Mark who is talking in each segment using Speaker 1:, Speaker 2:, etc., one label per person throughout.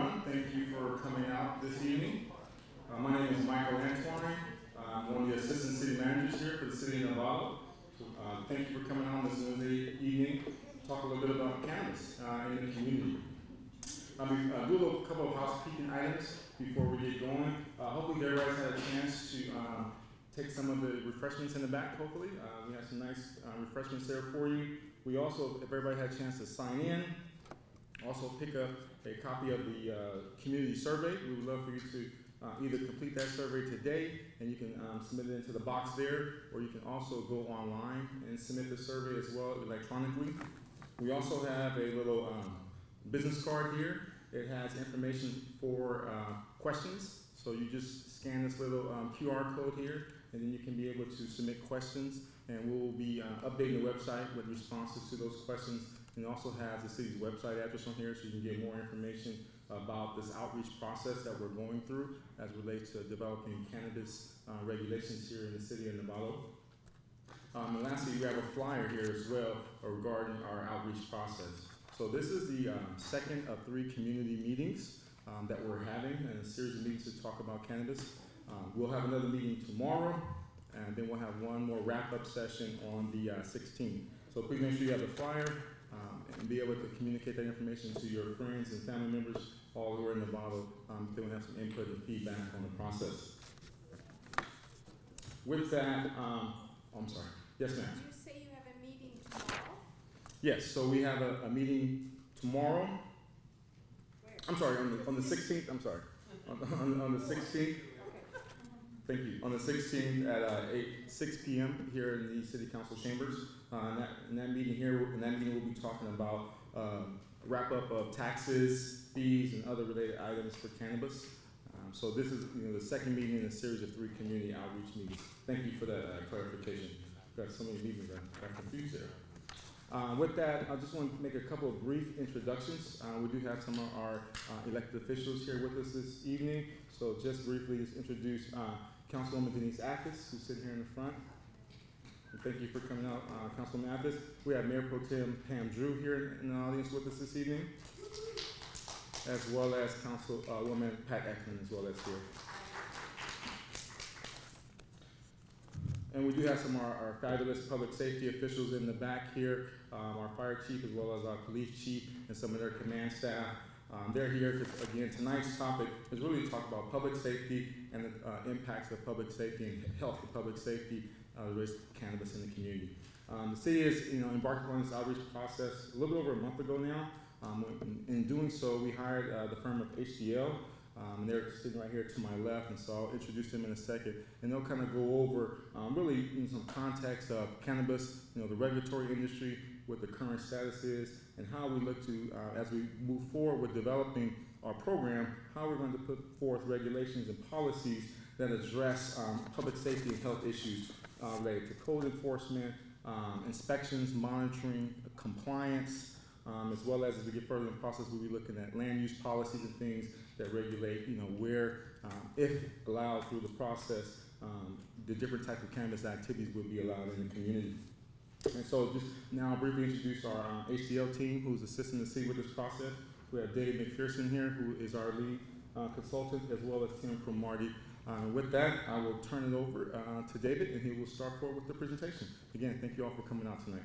Speaker 1: everyone. Thank you for coming out this evening. My name is Michael Antoine. I'm one of the assistant city managers here for the city of Novato. Thank you for coming on this Wednesday evening to talk a little bit about cannabis in the community. We do a couple of housekeeping items before we get going. Hopefully everybody's had a chance to take some of the refreshments in the back, hopefully. We have some nice refreshments there for you. We also, if everybody had a chance to sign in, also pick up a copy of the community survey. We would love for you to either complete that survey today, and you can submit it into the box there, or you can also go online and submit the survey as well electronically. We also have a little business card here. It has information for questions. So you just scan this little QR code here, and then you can be able to submit questions, and we'll be updating the website with responses to those questions. And it also has the city's website address on here, so you can get more information about this outreach process that we're going through as it relates to developing cannabis regulations here in the city of Novato. And lastly, we have a flyer here as well regarding our outreach process. So this is the second of 3 community meetings that we're having, and a series of meetings to talk about cannabis. We'll have another meeting tomorrow, and then we'll have one more wrap-up session on the 16th. So please make sure you have the flyer and be able to communicate that information to your friends and family members all who are in Novato. They will have some input and feedback on the process. With that, I'm sorry. Yes, ma'am.
Speaker 2: Did you say you have a meeting tomorrow?
Speaker 1: Yes, so we have a meeting tomorrow.
Speaker 2: Where?
Speaker 1: I'm sorry, on the 16th. I'm sorry. On the 16th. Thank you. On the 16th at 6 p.m. here in the City Council chambers. In that meeting we'll be talking about wrap-up of taxes, fees, and other related items for cannabis. So this is the second meeting in a series of 3 community outreach meetings. Thank you for that clarification. Got so many meetings I got confused there. With that, I just want to make a couple of brief introductions. We do have some of our elected officials here with us this evening. So just briefly, just introduce Councilwoman Denise Atkins, who's sitting here in the front. And thank you for coming out, Councilwoman Atkins. We have Mayor Pro Tem Pam Drew here in the audience with us this evening, as well as Councilwoman Pat Ekman as well as here. And we do have some of our fabulous public safety officials in the back here, our fire chief as well as our police chief and some of their command staff. They're here because, again, tonight's topic is really to talk about public safety and the impacts of public safety and health of public safety risk cannabis in the community. The city is embarked on this outreach process a little bit over a month ago now. In doing so, we hired the firm of HDL. And they're sitting right here to my left, and so I'll introduce them in a second. And they'll kind of go over really in some context of cannabis, the regulatory industry, what the current status is, and how we look to, as we move forward with developing our program, how we're going to put forth regulations and policies that address public safety and health issues related to code enforcement, inspections, monitoring, compliance, as well as we get further in the process, we'll be looking at land use policies and things that regulate, where, if allowed through the process, the different types of cannabis activities will be allowed in the community. And so just now I'll briefly introduce our HDL team who's assisting the city with this process. We have Dave McPherson here, who is our lead consultant, as well as Tim Cromartie. With that, I will turn it over to David, and he will start forward with the presentation. Again, thank you all for coming out tonight.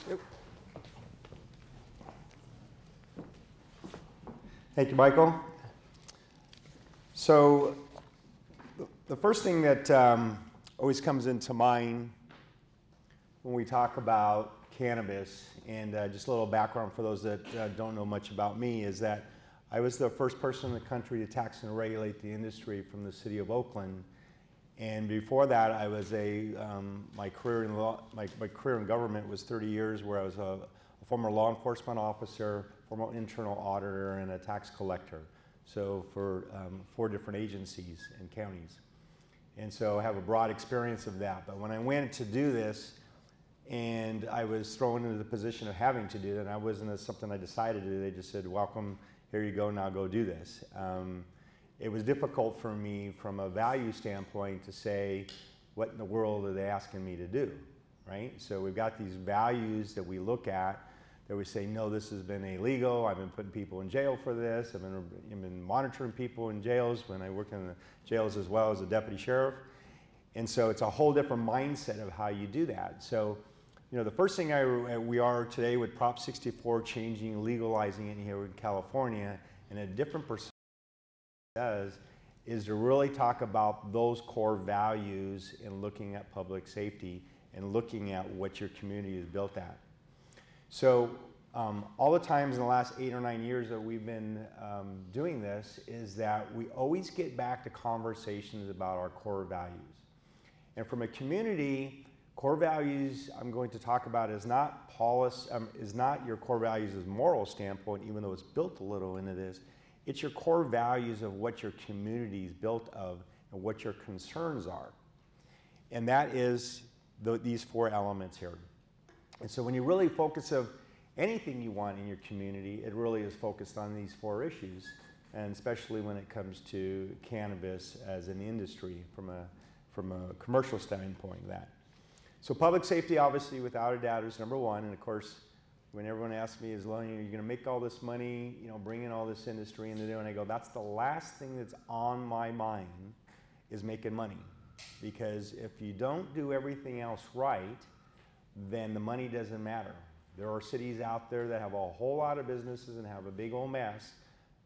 Speaker 3: Yep. Thank you, Michael. So the first thing that always comes into mind when we talk about cannabis, and just a little background for those that don't know much about me, is that I was the first person in the country to tax and regulate the industry from the city of Oakland. And before that, I was my career in government was 30 years, where I was a former law enforcement officer, former internal auditor, and a tax collector. So for 4 different agencies and counties. And so I have a broad experience of that. But when I went to do this, and I was thrown into the position of having to do it, and I wasn't something I decided to do. They just said, welcome, here you go, now go do this. It was difficult for me from a value standpoint to say, what in the world are they asking me to do, right? So we've got these values that we look at that would say, no, this has been illegal. I've been putting people in jail for this. I've been monitoring people in jails when I worked in the jails as well as a deputy sheriff. And so it's a whole different mindset of how you do that. So, you know, the first thing we are today with Prop 64 changing, legalizing it here in California, and a different percentage does is to really talk about those core values in looking at public safety and looking at what your community is built at. So all the times in the last 8 or 9 years that we've been doing this is that we always get back to conversations about our core values. And from a community, core values I'm going to talk about is not your core values as moral standpoint, even though it's built a little into this. It's your core values of what your community is built of and what your concerns are. And that is these 4 elements here. And so when you really focus of anything you want in your community, it really is focused on these 4 issues, and especially when it comes to cannabis as an industry from a commercial standpoint of that. So public safety, obviously, without a doubt, is number 1. And of course, when everyone asks me, are you going to make all this money, you know, bring in all this industry into doing, I go, that's the last thing that's on my mind is making money. Because if you don't do everything else right, then the money doesn't matter. There are cities out there that have a whole lot of businesses and have a big old mess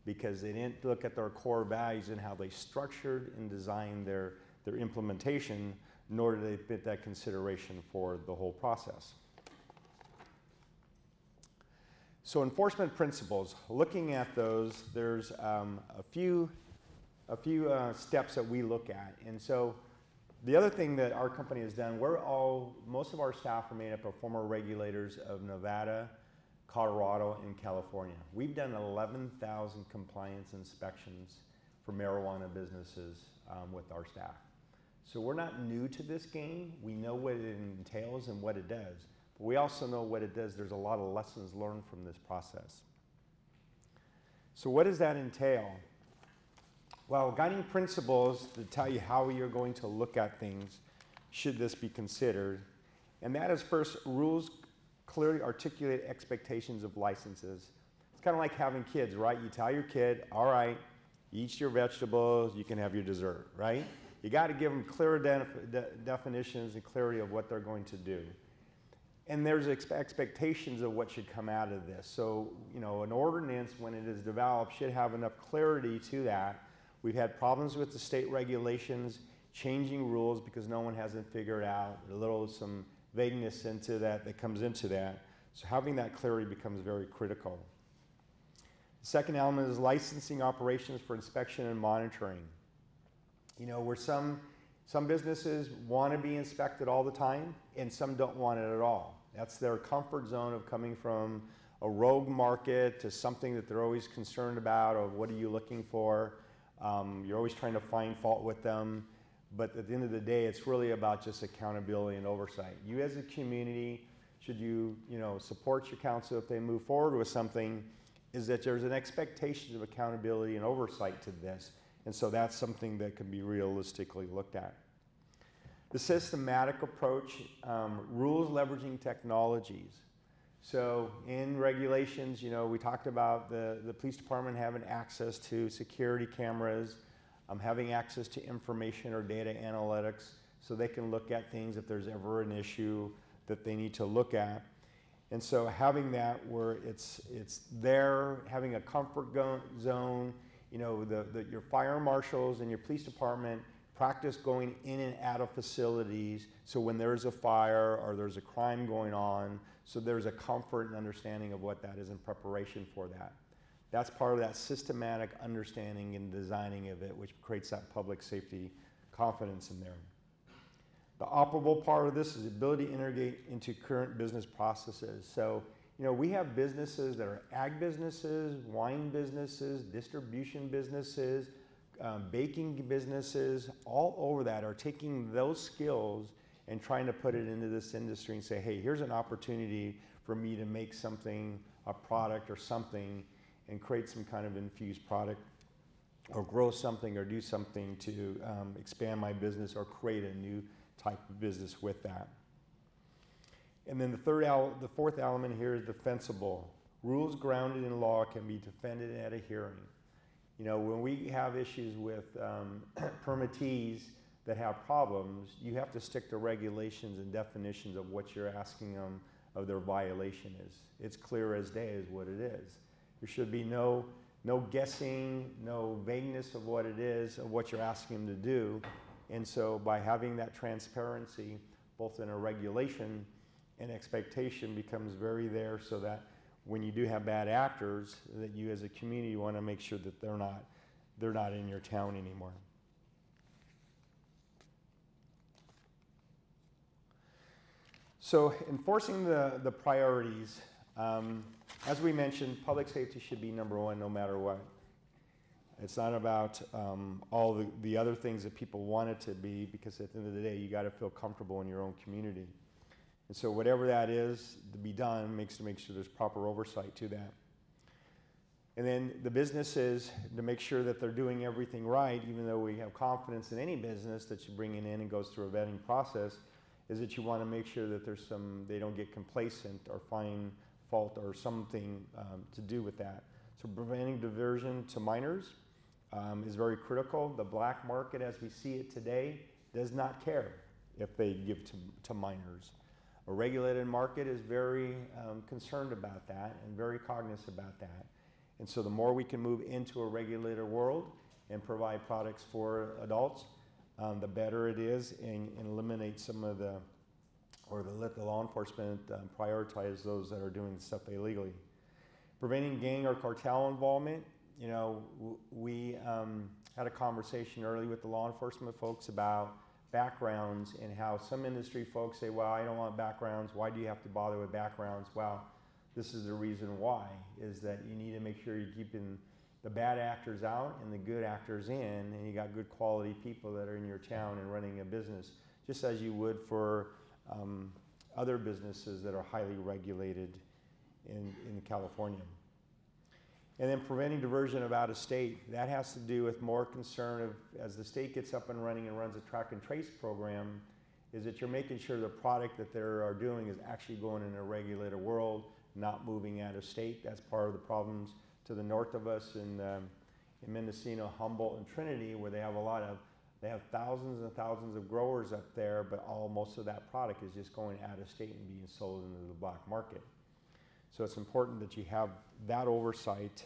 Speaker 3: because they didn't look at their core values and how they structured and designed their implementation, nor did they put that consideration for the whole process. So enforcement principles, looking at those, there's a few steps that we look at. And so the other thing that our company has done, most of our staff are made up of former regulators of Nevada, Colorado, and California. We've done 11,000 compliance inspections for marijuana businesses with our staff. So we're not new to this game. We know what it entails and what it does. But we also know what it does. There's a lot of lessons learned from this process. So what does that entail? Well, guiding principles to tell you how you're going to look at things should this be considered. And that is first, rules clearly articulate expectations of licenses. It's kind of like having kids, right? You tell your kid, all right, you eat your vegetables, you can have your dessert, right? You got to give them clear definitions and clarity of what they're going to do. And there's expectations of what should come out of this. So, you know, an ordinance, when it is developed, should have enough clarity to that. We've had problems with the state regulations, changing rules because no one hasn't figured out some vagueness into that comes into that. So having that clarity becomes very critical. The second element is licensing operations for inspection and monitoring. You know, where some businesses want to be inspected all the time and some don't want it at all. That's their comfort zone of coming from a rogue market to something that they're always concerned about, or what are you looking for? You're always trying to find fault with them. But at the end of the day, it's really about just accountability and oversight. You as a community, should you support your council if they move forward with something, is that there's an expectation of accountability and oversight to this. And so that's something that can be realistically looked at. The systematic approach, rules leveraging technologies. So in regulations, you know, we talked about the police department having access to security cameras, having access to information or data analytics so they can look at things if there's ever an issue that they need to look at. And so having that where it's there, having a comfort zone, you know, your fire marshals and your police department practice going in and out of facilities, so when there's a fire or there's a crime going on, so there's a comfort and understanding of what that is in preparation for that. That's part of that systematic understanding and designing of it, which creates that public safety confidence in there. The operable part of this is the ability to integrate into current business processes. So, you know, we have businesses that are ag businesses, wine businesses, distribution businesses, baking businesses, all over that are taking those skills and trying to put it into this industry and say, hey, here's an opportunity for me to make something, a product or something, and create some kind of infused product or grow something or do something to expand my business or create a new type of business with that. And then the fourth element here is defensible. Rules grounded in law can be defended at a hearing. You know, when we have issues with permittees that have problems, you have to stick to regulations and definitions of what you're asking them of their violation is. It's clear as day is what it is. There should be no guessing, no vagueness of what it is, of what you're asking them to do. And so by having that transparency, both in a regulation and expectation, becomes very there, so that when you do have bad actors, that you as a community want to make sure that they're not in your town anymore. So enforcing the priorities, as we mentioned, public safety should be number one no matter what. It's not about all the other things that people want it to be, because at the end of the day, you got to feel comfortable in your own community. And so whatever that is to be done, to make sure there's proper oversight to that. And then the businesses, to make sure that they're doing everything right, even though we have confidence in any business that you bring in and goes through a vetting process, is that you want to make sure that they don't get complacent or find fault or something to do with that. So preventing diversion to minors is very critical. The black market, as we see it today, does not care if they give to minors. A regulated market is very concerned about that and very cognizant about that. And so the more we can move into a regulated world and provide products for adults, the better it is, and eliminate some of or to let the law enforcement prioritize those that are doing stuff illegally. Preventing gang or cartel involvement. You know, we had a conversation early with the law enforcement folks about backgrounds, and how some industry folks say, well, I don't want backgrounds. Why do you have to bother with backgrounds? Well, this is the reason why, is that you need to make sure you're keeping the bad actors out and the good actors in, and you got good quality people that are in your town and running a business, just as you would for other businesses that are highly regulated in California. And then preventing diversion of out of state. That has to do with more concern of, as the state gets up and running and runs a track and trace program, is that you're making sure the product that they are doing is actually going in a regulated world, not moving out of state. That's part of the problems to the north of us in Mendocino, Humboldt, and Trinity, where they have thousands and thousands of growers up there, but most of that product is just going out of state and being sold into the black market. So it's important that you have that oversight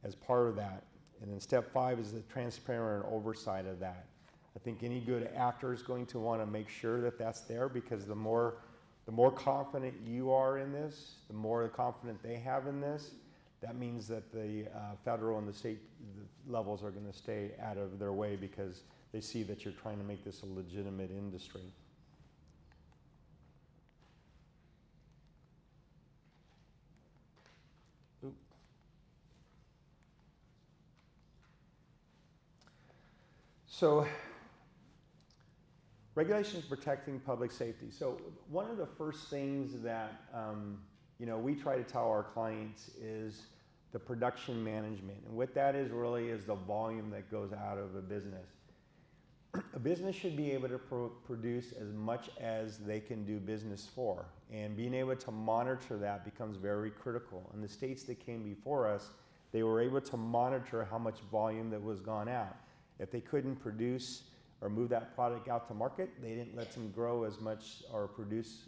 Speaker 3: as part of that. And then step 5 is the transparent oversight of that. I think any good actor is going to want to make sure that that's there, because the more confident you are in this, the more confident they have in this, that means that the federal and the state levels are going to stay out of their way, because they see that you're trying to make this a legitimate industry. So, regulations protecting public safety. So one of the first things that we try to tell our clients is the production management. And what that is really is the volume that goes out of a business. A business should be able to produce as much as they can do business for. And being able to monitor that becomes very critical. In the states that came before us, they were able to monitor how much volume that was gone out. If they couldn't produce or move that product out to market, they didn't let them grow as much or produce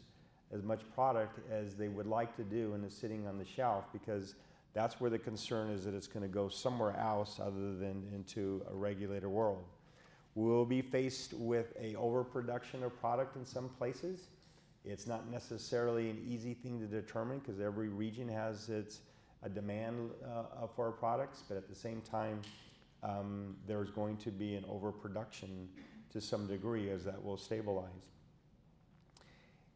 Speaker 3: as much product as they would like to do, and it's sitting on the shelf, because that's where the concern is, that it's going to go somewhere else other than into a regulated world. We'll be faced with an overproduction of product in some places. It's not necessarily an easy thing to determine, because every region has a demand for our products, but at the same time, there's going to be an overproduction to some degree, as that will stabilize.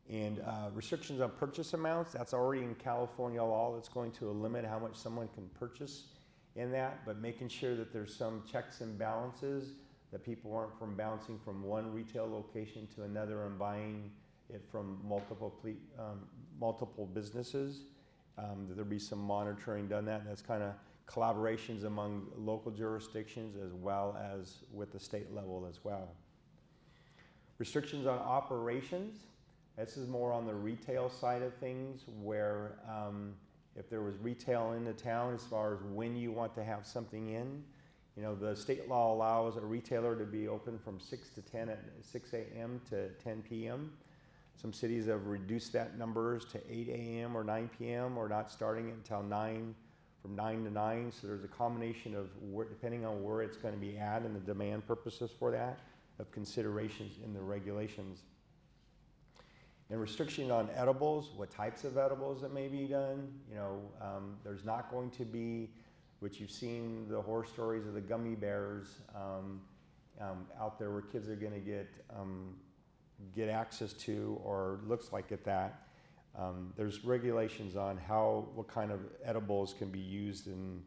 Speaker 3: And restrictions on purchase amounts, that's already in California law. That's going to limit how much someone can purchase in that, but making sure that there's some checks and balances, that people aren't bouncing from one retail location to another and buying it from multiple businesses. That there be some monitoring done that, and that's kind of collaborations among local jurisdictions as well as with the state level as well. Restrictions on operations. This is more on the retail side of things, where if there was retail in the town, as far as when you want to have something in, you know, the state law allows a retailer to be open from 6 to 10 at 6 a.m. to 10 p.m. Some cities have reduced that numbers to 8 a.m. or 9 p.m. or not starting it until 9, from 9 to 9. So there's a combination of, depending on where it's going to be at and the demand purposes for that, of considerations in the regulations. And restriction on edibles, what types of edibles that may be done. You know, there's not going to be, which you've seen the horror stories of the gummy bears out there where kids are going to get access to, or looks like it that. There's regulations on what kind of edibles can be used and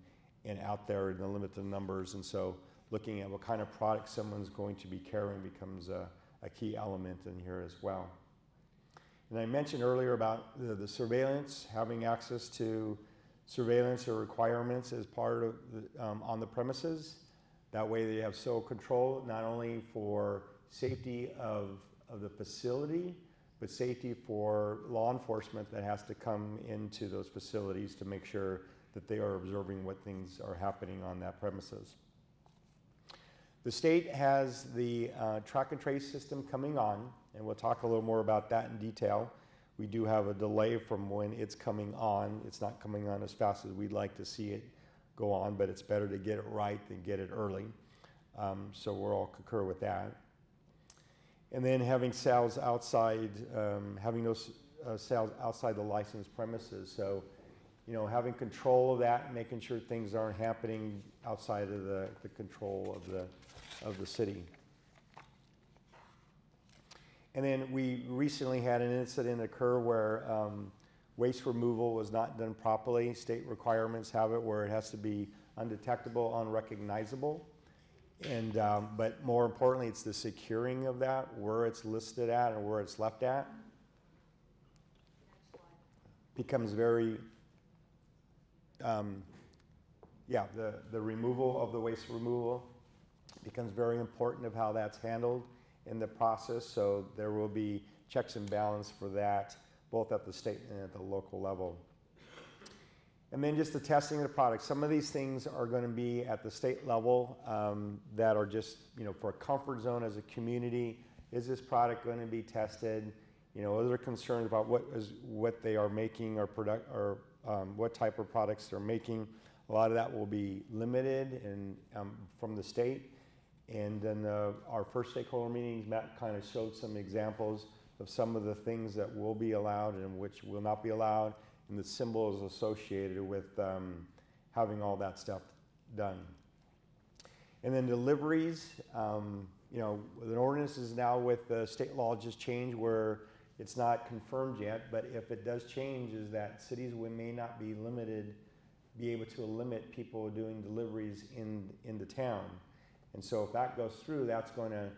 Speaker 3: out there in the limited numbers, and so looking at what kind of product someone's going to be carrying becomes a key element in here as well. And I mentioned earlier about the surveillance, having access to surveillance or requirements as part of on the premises. That way they have sole control, not only for safety of the facility, but safety for law enforcement that has to come into those facilities to make sure that they are observing what things are happening on that premises. The state has the track and trace system coming on, and we'll talk a little more about that in detail. We do have a delay from when it's coming on. It's not coming on as fast as we'd like to see it go on, but it's better to get it right than get it early. So we'll all concur with that. And then having sales outside, having those sales outside the licensed premises. So, you know, having control of that, making sure things aren't happening outside of the control of the city. And then we recently had an incident occur where waste removal was not done properly. State requirements have it where it has to be undetectable, unrecognizable. And, but more importantly, it's the securing of that, where it's listed at and where it's left at. Becomes very, yeah, the removal of the waste removal becomes very important of how that's handled in the process. So there will be checks and balance for that, both at the state and at the local level. And then just the testing of the product. Some of these things are going to be at the state level that are just, you know, for a comfort zone as a community. Is this product going to be tested? You know, other concerns about what they are making or what type of products they're making. A lot of that will be limited and from the state. And then our first stakeholder meetings, Matt kind of showed some examples of some of the things that will be allowed and which will not be allowed, and the symbols associated with having all that stuff done. And then deliveries, you know, the ordinance is now with the state law just changed where it's not confirmed yet, but if it does change, is that cities may not be able to limit people doing deliveries in the town. And so if that goes through, that's going to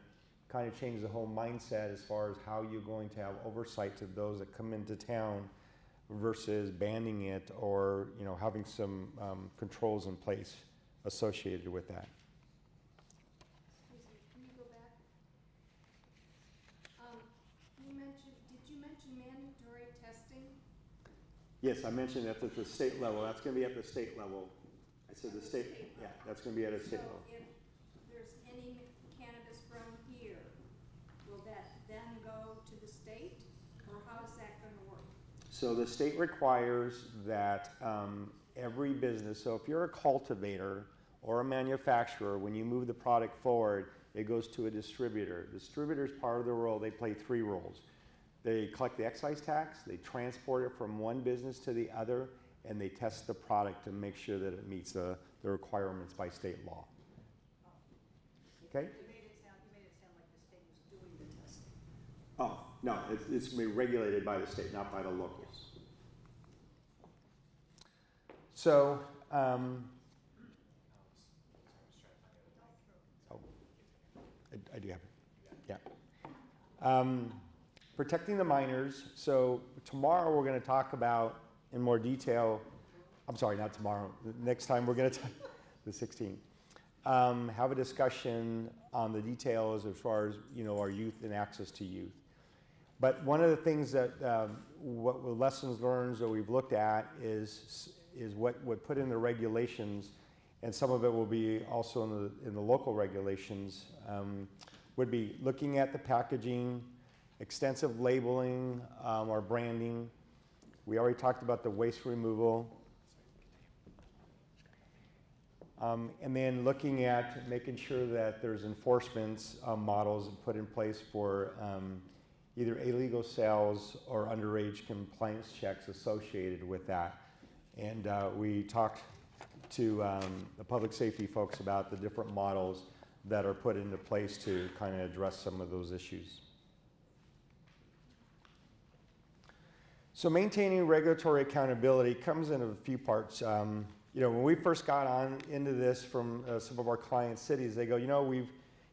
Speaker 3: kind of change the whole mindset as far as how you're going to have oversight to those that come into town versus banning it or, you know, having some controls in place associated with that.
Speaker 2: Excuse me, can you go back? Did you mention mandatory testing?
Speaker 3: Yes, I mentioned that at the state level. That's going to be at the state level. I said the state, yeah, that's going to be at a state level.
Speaker 2: So if there's any cannabis grown here, will that then go to the state, or how is that going to work?
Speaker 3: So the state requires that every business, so if you're a cultivator or a manufacturer, when you move the product forward, it goes to a distributor. Distributor's part of the role, they play three roles. They collect the excise tax, they transport it from one business to the other, and they test the product to make sure that it meets the requirements by state law. Okay?
Speaker 4: You made it sound like the state was doing the testing.
Speaker 3: Oh, no, it's going to be regulated by the state, not by the locals. So, oh, I do have it. Yeah. Protecting the minors. So tomorrow we're going to talk about in more detail. I'm sorry, not tomorrow. Next time we're going to talk the 16th. Have a discussion on the details as far as, you know, our youth and access to youth. But one of the things that, what lessons learned that we've looked at is what put in the regulations, and some of it will be also in the local regulations, would be looking at the packaging, extensive labeling or branding. We already talked about the waste removal. And then looking at making sure that there's enforcement models put in place for either illegal sales or underage compliance checks associated with that. And we talked to the public safety folks about the different models that are put into place to kind of address some of those issues. So maintaining regulatory accountability comes in a few parts. You know, when we first got on into this from some of our client cities, they go, you know,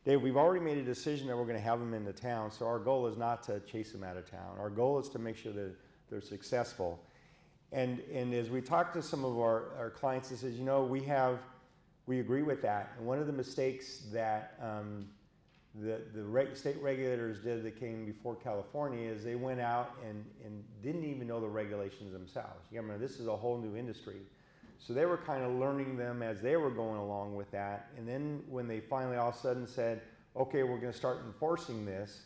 Speaker 3: Dave, we've already made a decision that we're going to have them into town, so our goal is not to chase them out of town. Our goal is to make sure that they're successful. And as we talk to some of our clients, they says, you know, we agree with that. And one of the mistakes that the state regulators did that came before California is they went out and didn't even know the regulations themselves. You remember, this is a whole new industry. So they were kind of learning them as they were going along with that. And then when they finally all of a sudden said, okay, we're going to start enforcing this,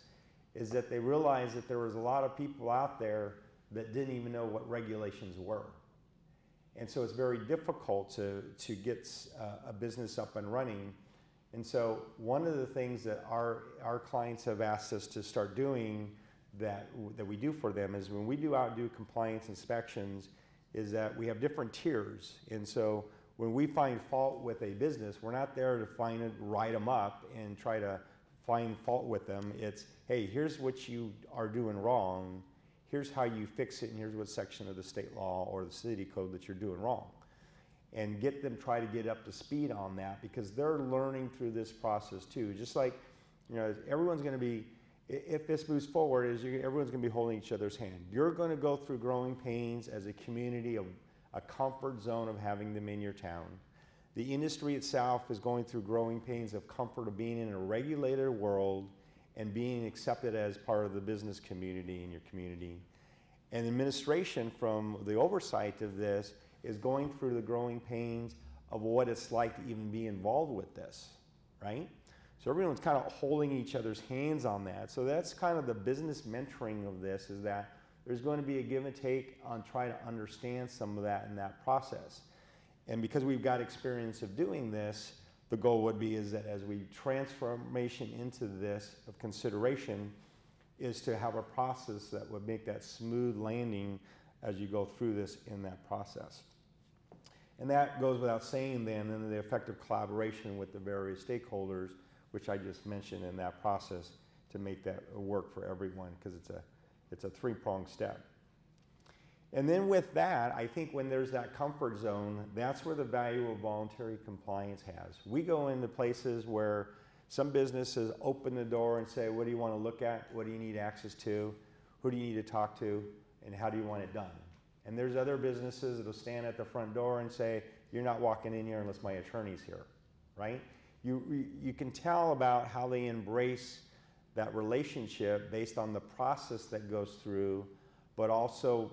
Speaker 3: is that they realized that there was a lot of people out there that didn't even know what regulations were. And so it's very difficult to get a business up and running. And so one of the things that our clients have asked us to start doing that we do for them is when we do compliance inspections, is that we have different tiers. And so when we find fault with a business, we're not there to write them up and try to find fault with them. It's, hey, here's what you are doing wrong. Here's how you fix it, and here's what section of the state law or the city code that you're doing wrong. And get them, try to get up to speed on that, because they're learning through this process too. Just like, you know, everyone's gonna be, if this moves forward, everyone's going to be holding each other's hand. You're going to go through growing pains as a community of a comfort zone of having them in your town. The industry itself is going through growing pains of comfort of being in a regulated world and being accepted as part of the business community in your community. And administration, from the oversight of this, is going through the growing pains of what it's like to even be involved with this, right? So everyone's kind of holding each other's hands on that. So that's kind of the business mentoring of this, is that there's going to be a give and take on trying to understand some of that in that process. And because we've got experience of doing this, the goal would be is that as we transformation into this of consideration is to have a process that would make that smooth landing as you go through this in that process. And that goes without saying then, in the effective collaboration with the various stakeholders, which I just mentioned in that process, to make that work for everyone, because it's a three-pronged step. And then with that, I think when there's that comfort zone, that's where the value of voluntary compliance has. We go into places where some businesses open the door and say, what do you want to look at? What do you need access to? Who do you need to talk to? And how do you want it done? And there's other businesses that will stand at the front door and say, you're not walking in here unless my attorney's here, right? You can tell about how they embrace that relationship based on the process that goes through, but also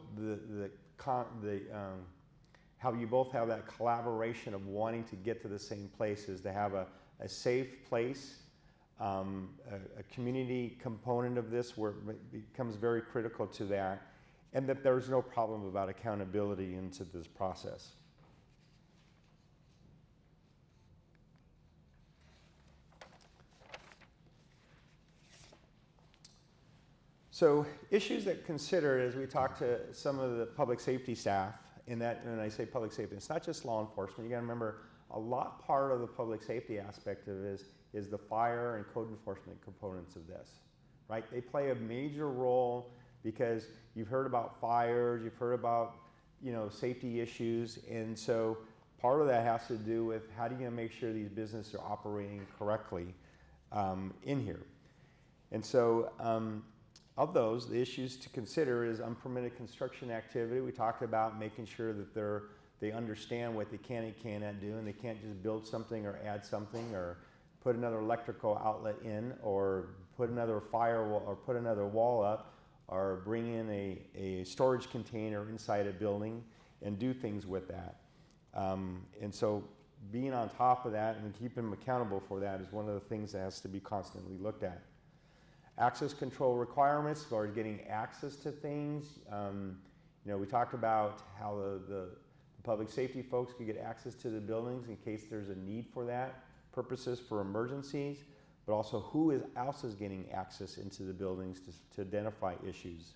Speaker 3: how you both have that collaboration of wanting to get to the same places, to have a safe place, a community component of this where it becomes very critical to that, and that there's no problem about accountability into this process. So issues that consider as we talk to some of the public safety staff, and when I say public safety, it's not just law enforcement. You got to remember, part of the public safety aspect of this is the fire and code enforcement components of this, right? They play a major role because you've heard about fires, you've heard about, you know, safety issues, and so part of that has to do with how do you make sure these businesses are operating correctly in here. And so of those, the issues to consider is unpermitted construction activity. We talked about making sure that they understand what they can and cannot do, and they can't just build something or add something or put another electrical outlet in or put another firewall or put another wall up or bring in a storage container inside a building and do things with that. And so being on top of that and keeping them accountable for that is one of the things that has to be constantly looked at. Access control requirements, as far as getting access to things. You know, we talked about how the public safety folks could get access to the buildings in case there's a need for that, purposes for emergencies, but also who else is getting access into the buildings to identify issues.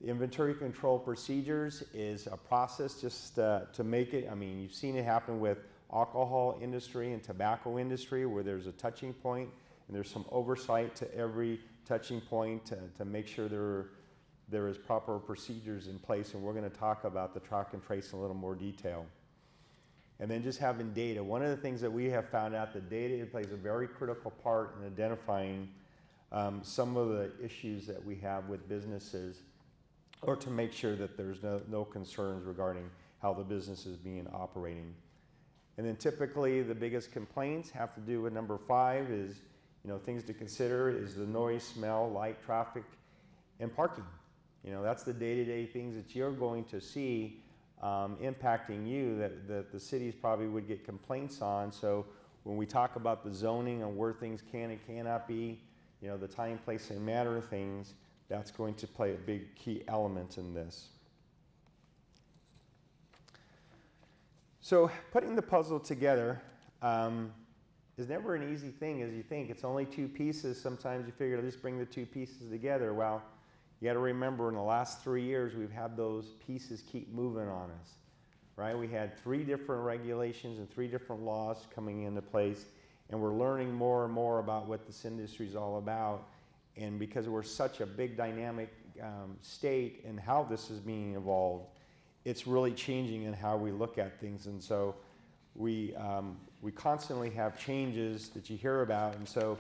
Speaker 3: The inventory control procedures is a process just to make it, I mean, you've seen it happen with alcohol industry and tobacco industry where there's a touching point and there's some oversight to every touching point to make sure there is proper procedures in place, and we're going to talk about the track and trace in a little more detail. And then just having data. One of the things that we have found out that data plays a very critical part in identifying some of the issues that we have with businesses, or to make sure that there's no concerns regarding how the business is being operating. And then typically the biggest complaints have to do with number 5 is, you know, things to consider is the noise, smell, light, traffic, and parking. You know, that's the day-to-day things that you're going to see impacting you that the cities probably would get complaints on. So when we talk about the zoning and where things can and cannot be, you know, the time, place, and manner of things, that's going to play a big key element in this. So putting the puzzle together is never an easy thing as you think. It's only 2 pieces. Sometimes you figure, let's bring the 2 pieces together. Well, you got to remember in the last 3 years, we've had those pieces keep moving on us, right? We had 3 different regulations and 3 different laws coming into place, and we're learning more and more about what this industry is all about. And because we're such a big dynamic state and how this is being evolved, it's really changing in how we look at things. And so we constantly have changes that you hear about. And so,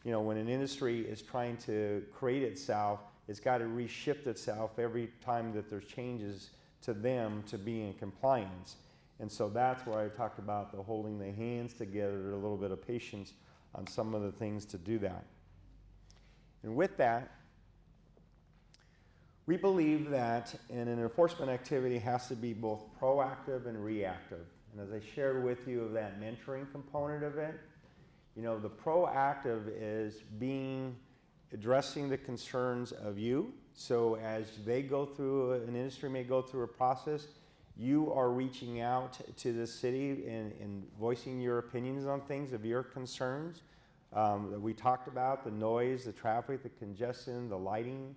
Speaker 3: you know, when an industry is trying to create itself, it's got to reshift itself every time that there's changes to them to be in compliance. And so that's why I talked about the holding the hands together, a little bit of patience on some of the things to do that. And with that, we believe that an enforcement activity has to be both proactive and reactive. And as I shared with you of that mentoring component of it, you know, the proactive is addressing the concerns of you. So as they go through, an industry may go through a process, you are reaching out to the city and voicing your opinions on things of your concerns. That we talked about, the noise, the traffic, the congestion, the lighting,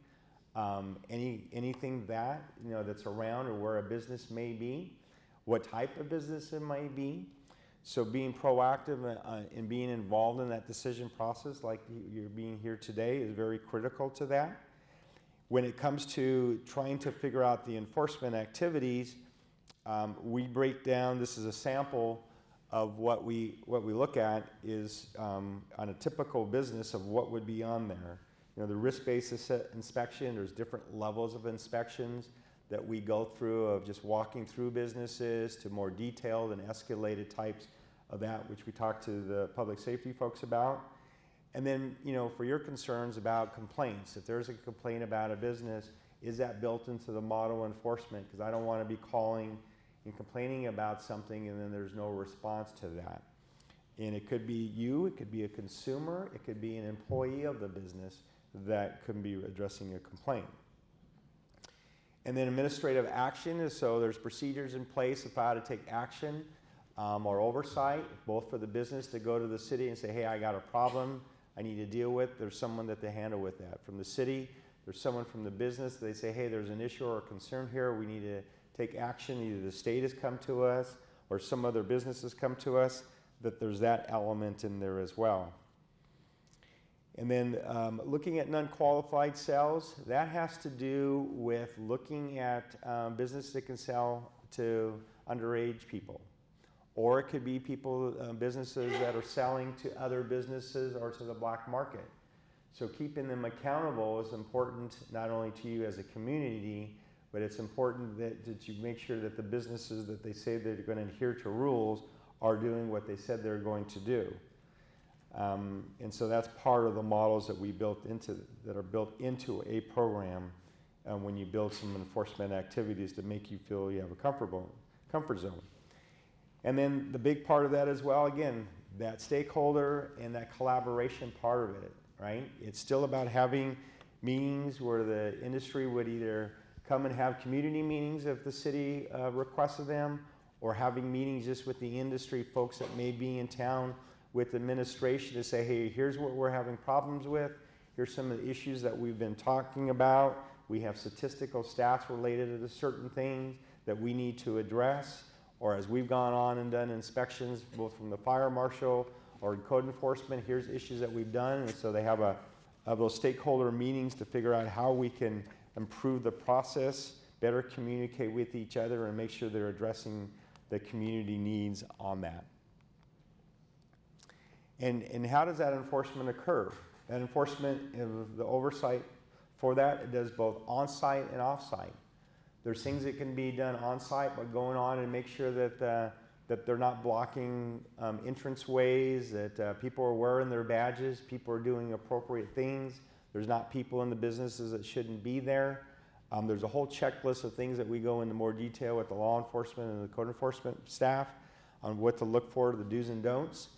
Speaker 3: anything that, you know, that's around or where a business may be, what type of business it might be. So being proactive and being involved in that decision process like you're being here today is very critical to that. When it comes to trying to figure out the enforcement activities, we break down, this is a sample of what we look at is on a typical business of what would be on there. You know, the risk-based inspection, there's different levels of inspections that we go through of just walking through businesses to more detailed and escalated types of that, which we talked to the public safety folks about. And then, you know, for your concerns about complaints, if there's a complaint about a business, is that built into the model enforcement? Because I don't want to be calling and complaining about something and then there's no response to that. And it could be you, it could be a consumer, it could be an employee of the business that could be addressing a complaint. And then administrative action is, so there's procedures in place of how to take action or oversight, both for the business to go to the city and say, hey, I got a problem I need to deal with. There's someone that they handle with that. From the city, there's someone from the business, they say, hey, there's an issue or a concern here, we need to take action. Either the state has come to us or some other business has come to us, that there's that element in there as well. And then looking at non-qualified sales, that has to do with looking at business that can sell to underage people. Or it could be people, businesses that are selling to other businesses or to the black market. So keeping them accountable is important not only to you as a community, but it's important that you make sure that the businesses that they say they're going to adhere to rules are doing what they said they're going to do. And so that's part of the models that we built into, that are built into a program when you build some enforcement activities to make you feel you have a comfort zone. And then the big part of that as well, again, that stakeholder and that collaboration part of it, right? It's still about having meetings where the industry would either come and have community meetings if the city requested them, or having meetings just with the industry folks that may be in town with administration to say, hey, here's what we're having problems with. Here's some of the issues that we've been talking about. We have statistical stats related to certain things that we need to address. Or as we've gone on and done inspections, both from the fire marshal or code enforcement, here's issues that we've done. And so they have those stakeholder meetings to figure out how we can improve the process, better communicate with each other, and make sure they're addressing the community needs on that. And how does that enforcement occur? That enforcement, the oversight for that, it does both on-site and off-site. There's things that can be done on-site, but going on and make sure that that they're not blocking entrance ways, that people are wearing their badges, people are doing appropriate things. There's not people in the businesses that shouldn't be there. There's a whole checklist of things that we go into more detail with the law enforcement and the code enforcement staff on what to look for, the do's and don'ts.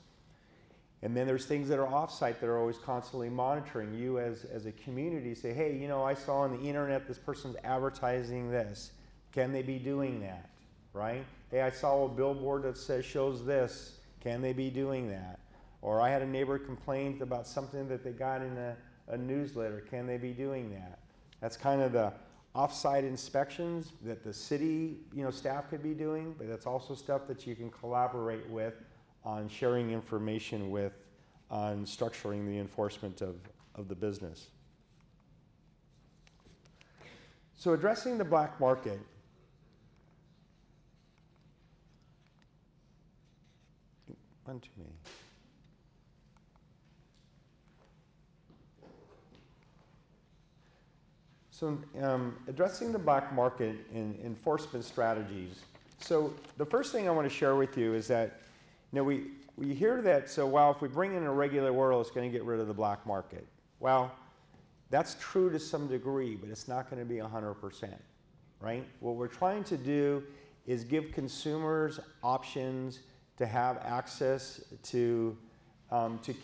Speaker 3: And then there's things that are off-site that are always constantly monitoring. You as a community say, hey, you know, I saw on the internet this person's advertising this. Can they be doing that, right? Hey, I saw a billboard that says, shows this. Can they be doing that? Or I had a neighbor complain about something that they got in a newsletter. Can they be doing that? That's kind of the off-site inspections that the city, staff could be doing, but that's also stuff that you can collaborate with on sharing information with, on structuring the enforcement of the business. So addressing the black market. One too many. So addressing the black market and enforcement strategies. So the first thing I want to share with you is that we hear that, so well, if we bring in a regular world, it's going to get rid of the black market. Well, that's true to some degree, but it's not going to be 100%, right? What we're trying to do is give consumers options to have access to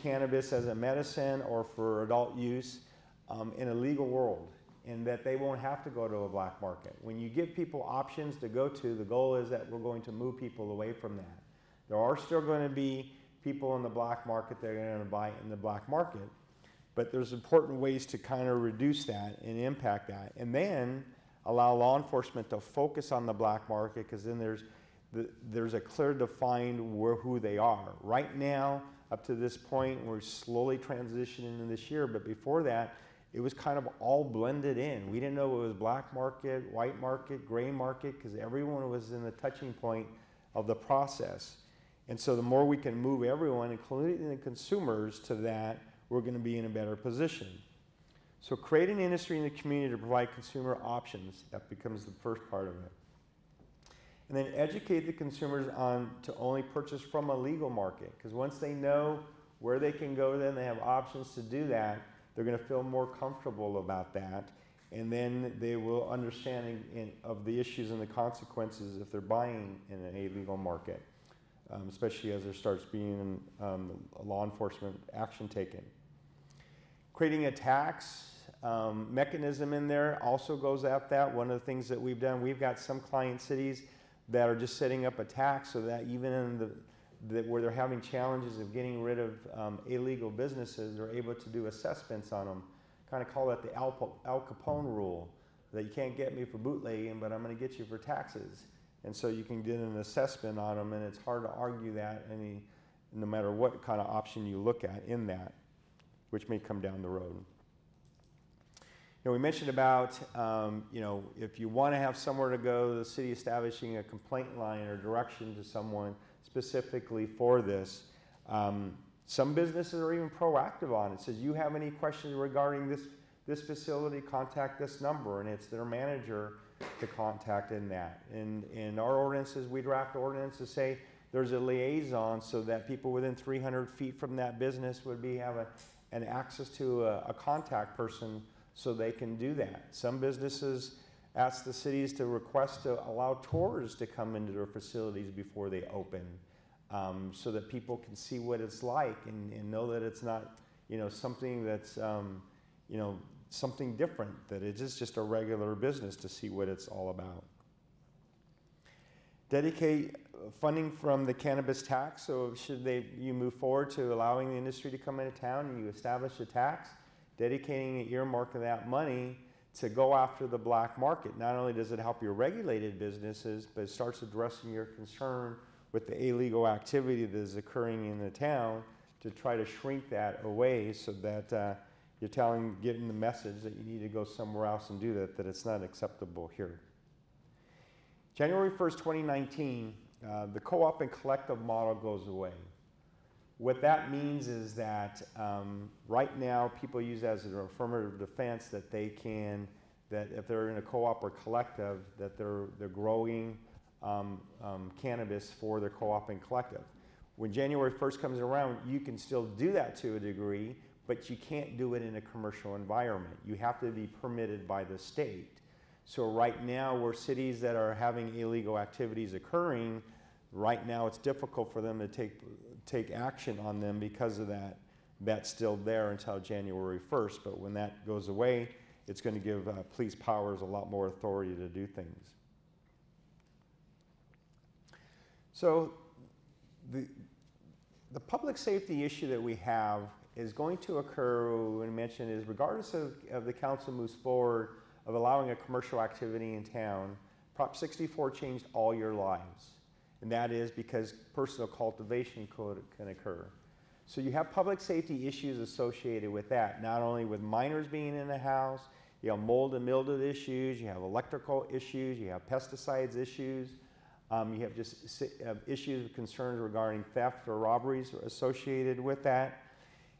Speaker 3: cannabis as a medicine or for adult use in a legal world, and that they won't have to go to a black market. When you give people options to go to, the goal is that we're going to move people away from that. There are still going to be people in the black market that are going to buy in the black market, but there's important ways to kind of reduce that and impact that, and then allow law enforcement to focus on the black market, because then there's a clear defined who they are. Right now, up to this point, we're slowly transitioning into this year, but before that, it was kind of all blended in. We didn't know it was black market, white market, gray market, because everyone was in the touching point of the process. And so the more we can move everyone, including the consumers, to that, we're going to be in a better position. So create an industry in the community to provide consumer options. That becomes the first part of it. And then educate the consumers on to only purchase from a legal market, because once they know where they can go, then they have options to do that, they're going to feel more comfortable about that, and then they will understand of the issues and the consequences if they're buying in an illegal market, especially as there starts being a law enforcement action taken. Creating a tax mechanism in there also goes at that. One of the things that we've done, we've got some client cities that are just setting up a tax so that even in where they're having challenges of getting rid of illegal businesses, they're able to do assessments on them. Kind of call that the Al Capone rule, that you can't get me for bootlegging, but I'm going to get you for taxes. And so you can get an assessment on them, and it's hard to argue that no matter what kind of option you look at in that, which may come down the road. We mentioned about, if you want to have somewhere to go, the city establishing a complaint line or direction to someone specifically for this. Some businesses are even proactive on it. It says, you have any questions regarding this facility, contact this number, and it's their manager to contact in that. And our ordinances, we draft ordinances say, there's a liaison so that people within 300 feet from that business would have an access to a contact person so they can do that. Some businesses ask the cities to request to allow tours to come into their facilities before they open, so that people can see what it's like and know that it's not, something that's, something different, that it is just a regular business, to see what it's all about. Dedicate funding from the cannabis tax. So should you move forward to allowing the industry to come into town and you establish a tax, dedicating an earmark of that money to go after the black market. Not only does it help your regulated businesses, but it starts addressing your concern with the illegal activity that is occurring in the town, to try to shrink that away, so that you're getting the message that you need to go somewhere else and do that it's not acceptable here. January 1st, 2019, the co-op and collective model goes away. What that means is that right now people use as an affirmative defense that that if they're in a co-op or collective, that they're growing cannabis for their co-op and collective. When January 1st comes around, you can still do that to a degree, but you can't do it in a commercial environment. You have to be permitted by the state. So right now, where cities that are having illegal activities occurring, right now it's difficult for them to take action on them because of that. That's still there until January 1st, but when that goes away, it's going to give police powers a lot more authority to do things. So the public safety issue that we have is going to occur, when I mentioned, is regardless of the council moves forward of allowing a commercial activity in town, Prop 64 changed all your lives. And that is because personal cultivation can occur. So you have public safety issues associated with that, not only with minors being in the house, you have mold and mildew issues, you have electrical issues, you have pesticides issues, you have just issues of concerns regarding theft or robberies associated with that.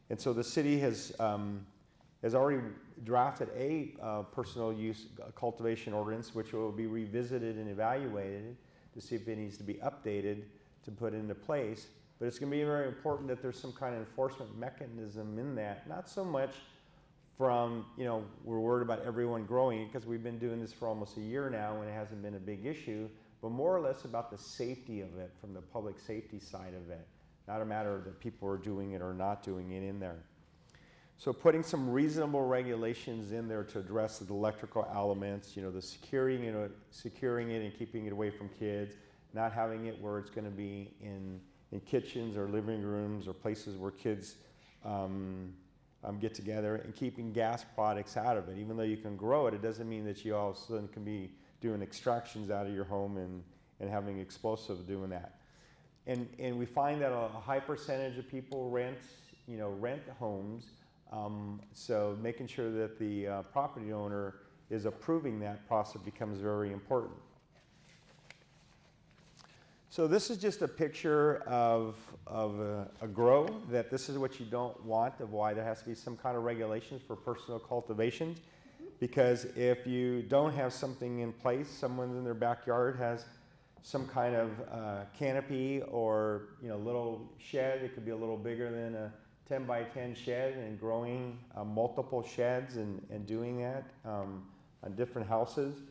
Speaker 3: And so the city has already drafted a personal use cultivation ordinance, which will be revisited and evaluated to see if it needs to be updated to put into place. But it's going to be very important that there's some kind of enforcement mechanism in that. Not so much from, we're worried about everyone growing it, because we've been doing this for almost a year now and it hasn't been a big issue, but more or less about the safety of it from the public safety side of it. Not a matter that people are doing it or not doing it in there. So putting some reasonable regulations in there to address the electrical elements, the securing it and keeping it away from kids, not having it where it's going to be in kitchens or living rooms or places where kids get together, and keeping gas products out of it. Even though you can grow it, it doesn't mean that you all of a sudden can be doing extractions out of your home and having explosives doing that. And we find that a high percentage of people rent homes. So making sure that the property owner is approving that process becomes very important. So this is just a picture of a grow, that this is what you don't want, of why there has to be some kind of regulations for personal cultivation. Because if you don't have something in place, someone in their backyard has some kind of canopy or little shed. It could be a little bigger than a 10 by 10 shed, and growing multiple sheds and doing that on different houses,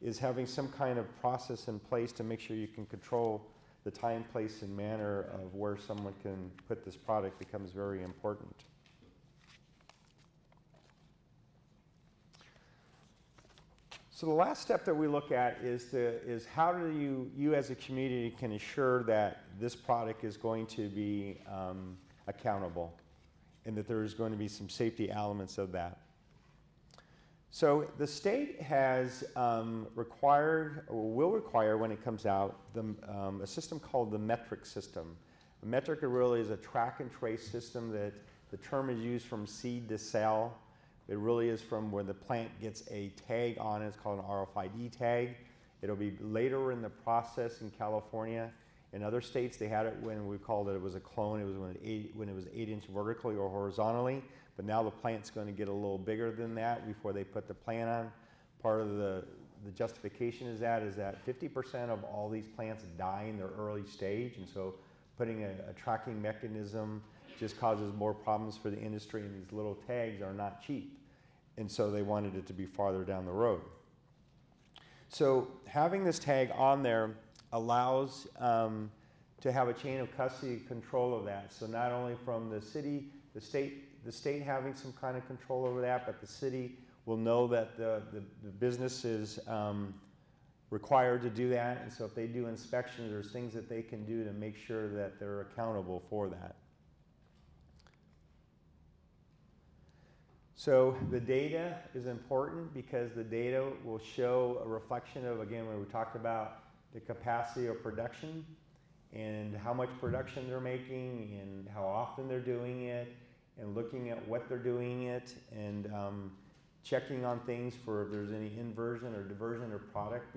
Speaker 3: is having some kind of process in place to make sure you can control the time, place, and manner of where someone can put this product becomes very important. So the last step that we look at is how do you as a community can ensure that this product is going to be accountable, and that there is going to be some safety elements of that. So the state has required, or will require when it comes out, a system called the metric system. A metric really is a track and trace system that the term is used from seed to sale. It really is from where the plant gets a tag on it. It's called an RFID tag. It'll be later in the process in California. In other states, they had it when we called it was a clone. It was when it was 8-inch vertically or horizontally. But now the plant's going to get a little bigger than that before they put the plant on. Part of the the justification is that 50% of all these plants die in their early stage, and so putting a tracking mechanism just causes more problems for the industry, and these little tags are not cheap. And so they wanted it to be farther down the road. So having this tag on there allows to have a chain of custody control of that. So not only from the city, the state having some kind of control over that, but the city will know that the business is required to do that. And so if they do inspections, there's things that they can do to make sure that they're accountable for that. So the data is important because the data will show a reflection of, again, when we talked about the capacity of production and how much production they're making and how often they're doing it, and looking at what they're doing it, and checking on things for if there's any inversion or diversion of product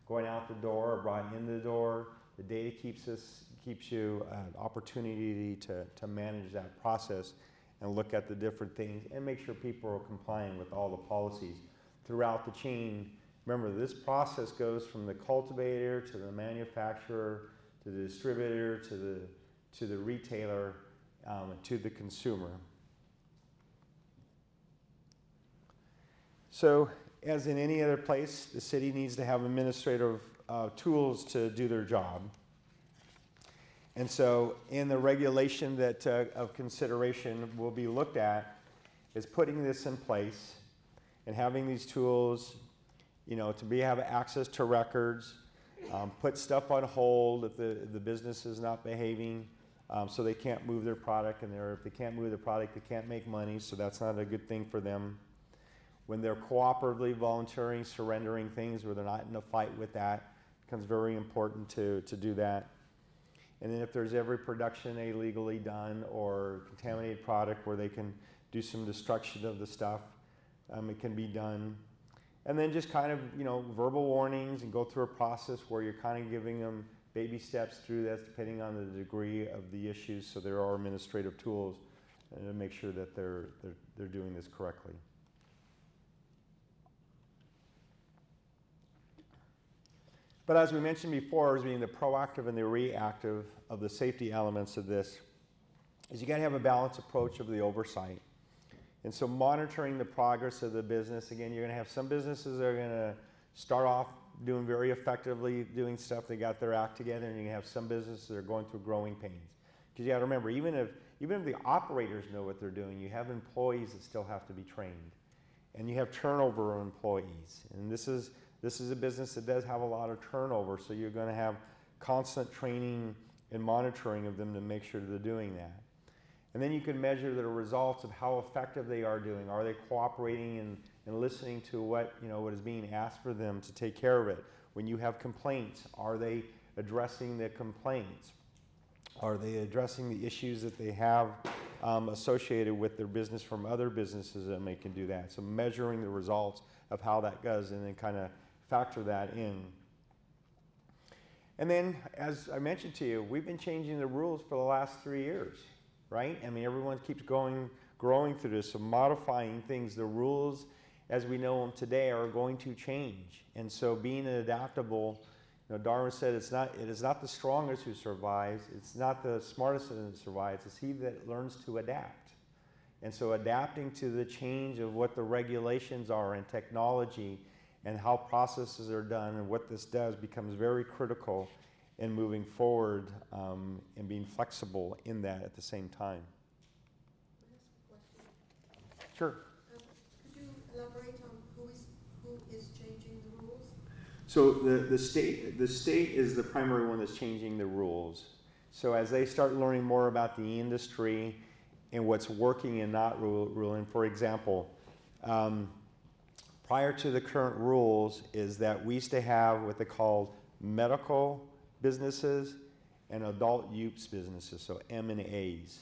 Speaker 3: going out the door or brought in the door. The data keeps you an opportunity to manage that process and look at the different things and make sure people are complying with all the policies throughout the chain. Remember, this process goes from the cultivator to the manufacturer to the distributor to the retailer to the consumer. So, as in any other place, the city needs to have administrative tools to do their job. And so, in the regulation that of consideration will be looked at is putting this in place and having these tools, to have access to records, put stuff on hold if the business is not behaving, so they can't move their product, and if they can't move their product, they can't make money, so that's not a good thing for them. When they're cooperatively volunteering, surrendering things where they're not in a fight with that, it becomes very important to do that. And then if there's every production illegally done or contaminated product where they can do some destruction of the stuff, it can be done. And then just kind of, verbal warnings and go through a process where you're kind of giving them baby steps through this depending on the degree of the issues. So there are administrative tools to make sure that they're doing this correctly. But as we mentioned before, as being the proactive and the reactive of the safety elements of this, is you got to have a balanced approach of the oversight. And so monitoring the progress of the business, again, you're going to have some businesses that are going to start off doing very effectively, doing stuff, they got their act together, and you're going to have some businesses that are going through growing pains. Because you got to remember, even if the operators know what they're doing, you have employees that still have to be trained. And you have turnover of employees. And this is a business that does have a lot of turnover, so you're going to have constant training and monitoring of them to make sure they're doing that. And then you can measure the results of how effective they are doing. Are they cooperating and listening to what is being asked for them to take care of it? When you have complaints, are they addressing the complaints? Are they addressing the issues that they have associated with their business from other businesses that can do that? So measuring the results of how that goes and then kind of factor that in. And then, as I mentioned to you, we've been changing the rules for the last 3 years, right? I mean, everyone keeps growing through this, so modifying things. The rules, as we know them today, are going to change. And so being adaptable, Darwin said it is not the strongest who survives, it's not the smartest that survives, it's he that learns to adapt. And so adapting to the change of what the regulations are and technology and how processes are done and what this does becomes very critical in moving forward and being flexible in that at the same time.
Speaker 5: Can I ask a question?
Speaker 3: Sure.
Speaker 5: Could you elaborate on who is changing the rules?
Speaker 3: So the state is the primary one that's changing the rules. So as they start learning more about the industry and what's working and not ruling, for example, prior to the current rules is that we used to have what they called medical businesses and adult use businesses, so M&As.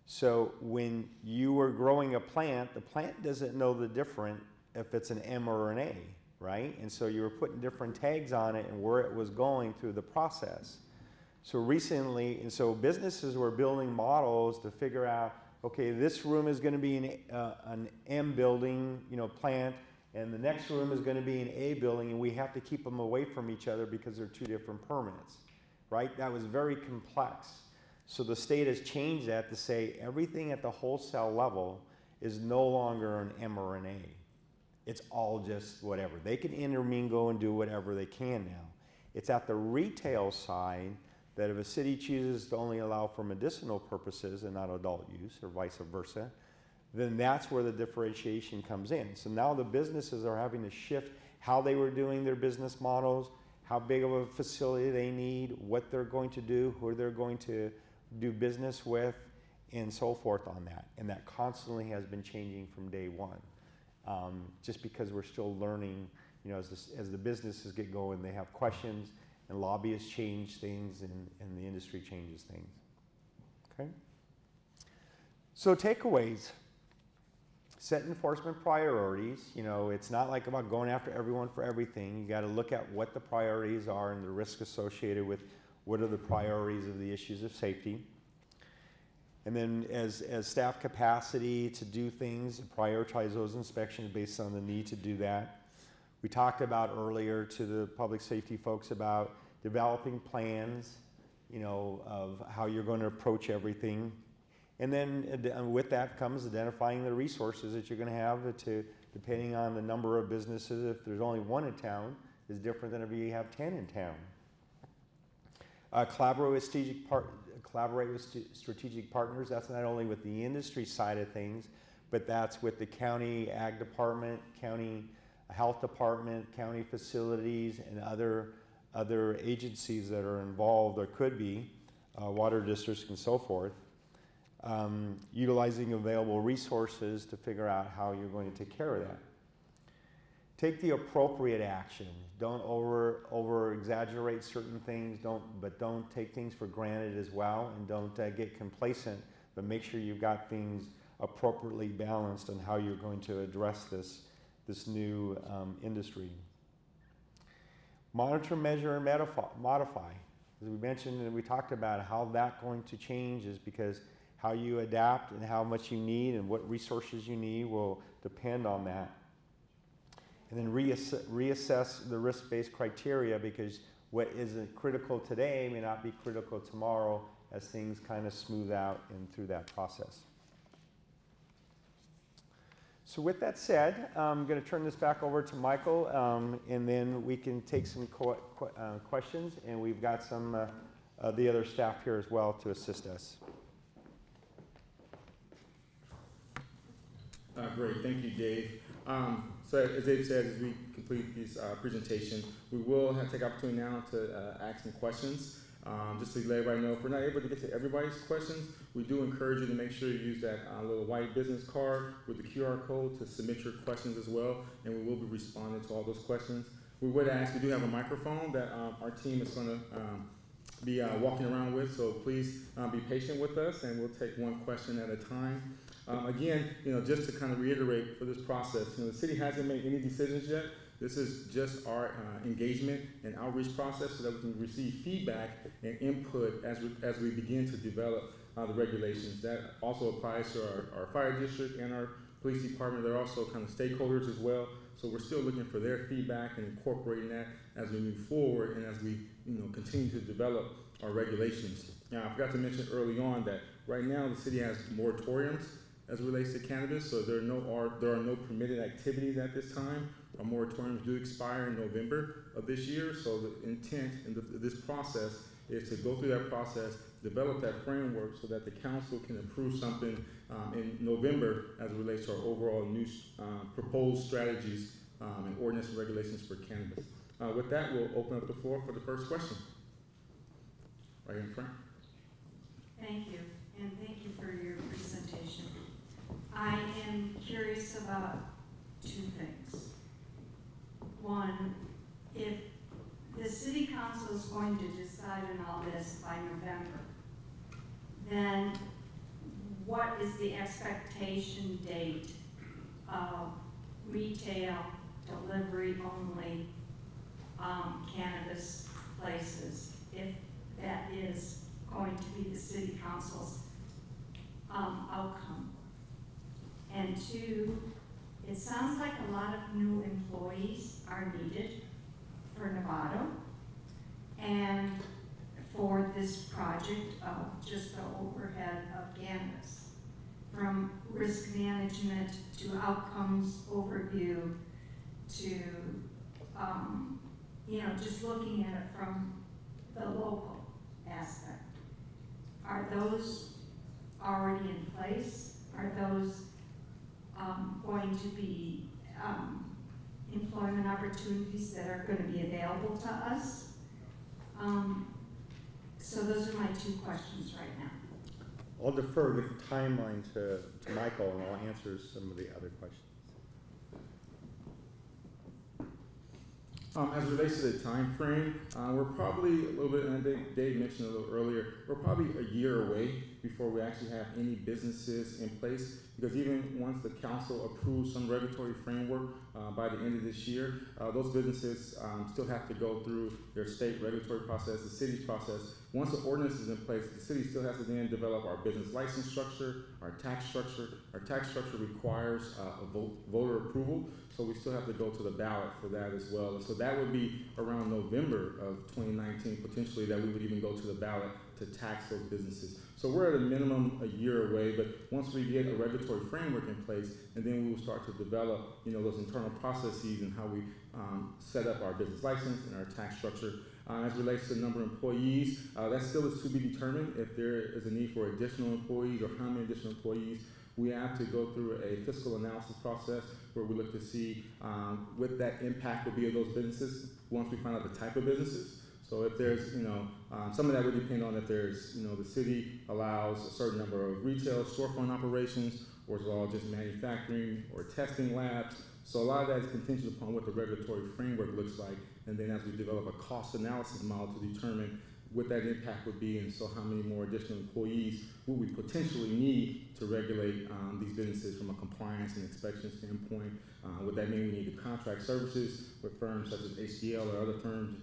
Speaker 3: So when you were growing a plant, the plant doesn't know the difference if it's an M or an A, right? And so you were putting different tags on it and where it was going through the process. So recently, and so businesses were building models to figure out, okay, this room is going to be an M building, plant, and the next room is going to be an A building, and we have to keep them away from each other because they're two different permits, right? That was very complex. So the state has changed that to say everything at the wholesale level is no longer an M or an A. It's all just whatever. They can intermingle and do whatever they can now. It's at the retail side that if a city chooses to only allow for medicinal purposes and not adult use, or vice versa, then that's where the differentiation comes in. So now the businesses are having to shift how they were doing their business models, how big of a facility they need, what they're going to do, who they're going to do business with, and so forth on that. And that constantly has been changing from day one. Just because we're still learning, you know, as the businesses get going, they have questions, and lobbyists change things, and the industry changes things. Okay? So takeaways. Set enforcement priorities. You know, it's not like about going after everyone for everything. You got to look at what the priorities are and the risk associated with what are the priorities of the issues of safety. And then as staff capacity to do things, prioritize those inspections based on the need to do that. We talked about earlier to the public safety folks about developing plans, you know, of how you're going to approach everything. And then with that comes identifying the resources that you're going to have to, depending on the number of businesses. If there's only one in town, is different than if you have 10 in town. Collaborate with strategic partners. That's not only with the industry side of things, but that's with the county ag department, county health department, county facilities, and other agencies that are involved or could be, water districts and so forth. Utilizing available resources to figure out how you're going to take care of that. Take the appropriate action. Don't over exaggerate certain things. But don't take things for granted as well, and don't get complacent. But make sure you've got things appropriately balanced on how you're going to address this new industry. Monitor, measure, and modify. As we mentioned and we talked about how that's going to change is because how you adapt and how much you need and what resources you need will depend on that. And then reassess the risk-based criteria, because what isn't critical today may not be critical tomorrow as things kind of smooth out and through that process. So with that said, I'm going to turn this back over to Michael, and then we can take some questions, and we've got some the other staff here as well to assist us.
Speaker 1: Great, thank you, Dave. So as Dave said, as we complete this presentation, we will take opportunity now to ask some questions. Just to let everybody know, if we're not able to get to everybody's questions, we do encourage you to make sure you use that little white business card with the QR code to submit your questions as well, and we will be responding to all those questions. We would ask, we do have a microphone that our team is going to be walking around with, so please be patient with us, and we'll take one question at a time. Again, you know, just to kind of reiterate for this process, you know, the city hasn't made any decisions yet. This is just our engagement and outreach process so that we can receive feedback and input as we begin to develop the regulations. That also applies to our fire district and our police department. They're also kind of stakeholders as well. So we're still looking for their feedback and incorporating that as we move forward and as we, you know, continue to develop our regulations. Now, I forgot to mention early on that right now the city has moratoriums as it relates to cannabis, so there are no permitted activities at this time. Our moratoriums do expire in November of this year, so the intent in this process is to go through that process, develop that framework so that the council can approve something in November as it relates to our overall new proposed strategies and ordinance and regulations for cannabis. With that, we'll open up the floor for the first question. Right here in front.
Speaker 6: Thank you, and thank you for your presentation. I am curious about two things. One, if the city council is going to decide on all this by November, then what is the expectation date of retail delivery only cannabis places, if that is going to be the city council's outcome? And two, it sounds like a lot of new employees are needed for Novato and for this project of just the overhead of cannabis. From risk management to outcomes overview to, just looking at it from the local aspect. Are those already in place? Are those going to be employment opportunities that are going to be available to us? So those are my two questions right now.
Speaker 3: I'll defer the timeline to Michael, and I'll answer some of the other questions.
Speaker 1: As it relates to the time frame, we're probably a little bit, and I think Dave mentioned a little earlier, we're probably a year away before we actually have any businesses in place, because even once the council approves some regulatory framework by the end of this year, those businesses still have to go through their state regulatory process, the city's process. Once the ordinance is in place, the city still has to then develop our business license structure, our tax structure. Our tax structure requires voter approval, so we still have to go to the ballot for that as well. And so that would be around November of 2019, potentially, that we would even go to the ballot to tax those businesses. So we're at a minimum a year away, but once we get a regulatory framework in place, and then we will start to develop, those internal processes and how we set up our business license and our tax structure. As it relates to the number of employees, that still is to be determined if there is a need for additional employees or how many additional employees. We have to go through a fiscal analysis process where we look to see what that impact will be of those businesses once we find out the type of businesses. So if there's, some of that would depend on if there's, the city allows a certain number of retail storefront operations, or is it all just manufacturing or testing labs. So a lot of that is contingent upon what the regulatory framework looks like, and then as we develop a cost analysis model to determine what that impact would be, and so how many more additional employees would we potentially need to regulate these businesses from a compliance and inspection standpoint. Would that mean we need to contract services with firms such as HCL or other firms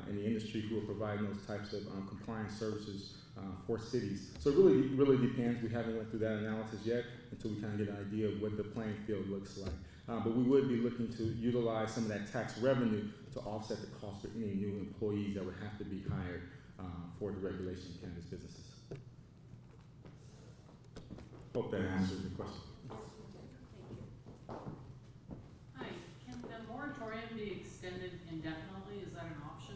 Speaker 1: in the industry who are providing those types of compliance services for cities? So it really depends. We haven't went through that analysis yet until we kind of get an idea of what the playing field looks like. But we would be looking to utilize some of that tax revenue to offset the cost for any new employees that would have to be hired for the regulation of cannabis businesses. Hope that answers the question.
Speaker 7: Hi, can the moratorium be extended indefinitely? Is that an option?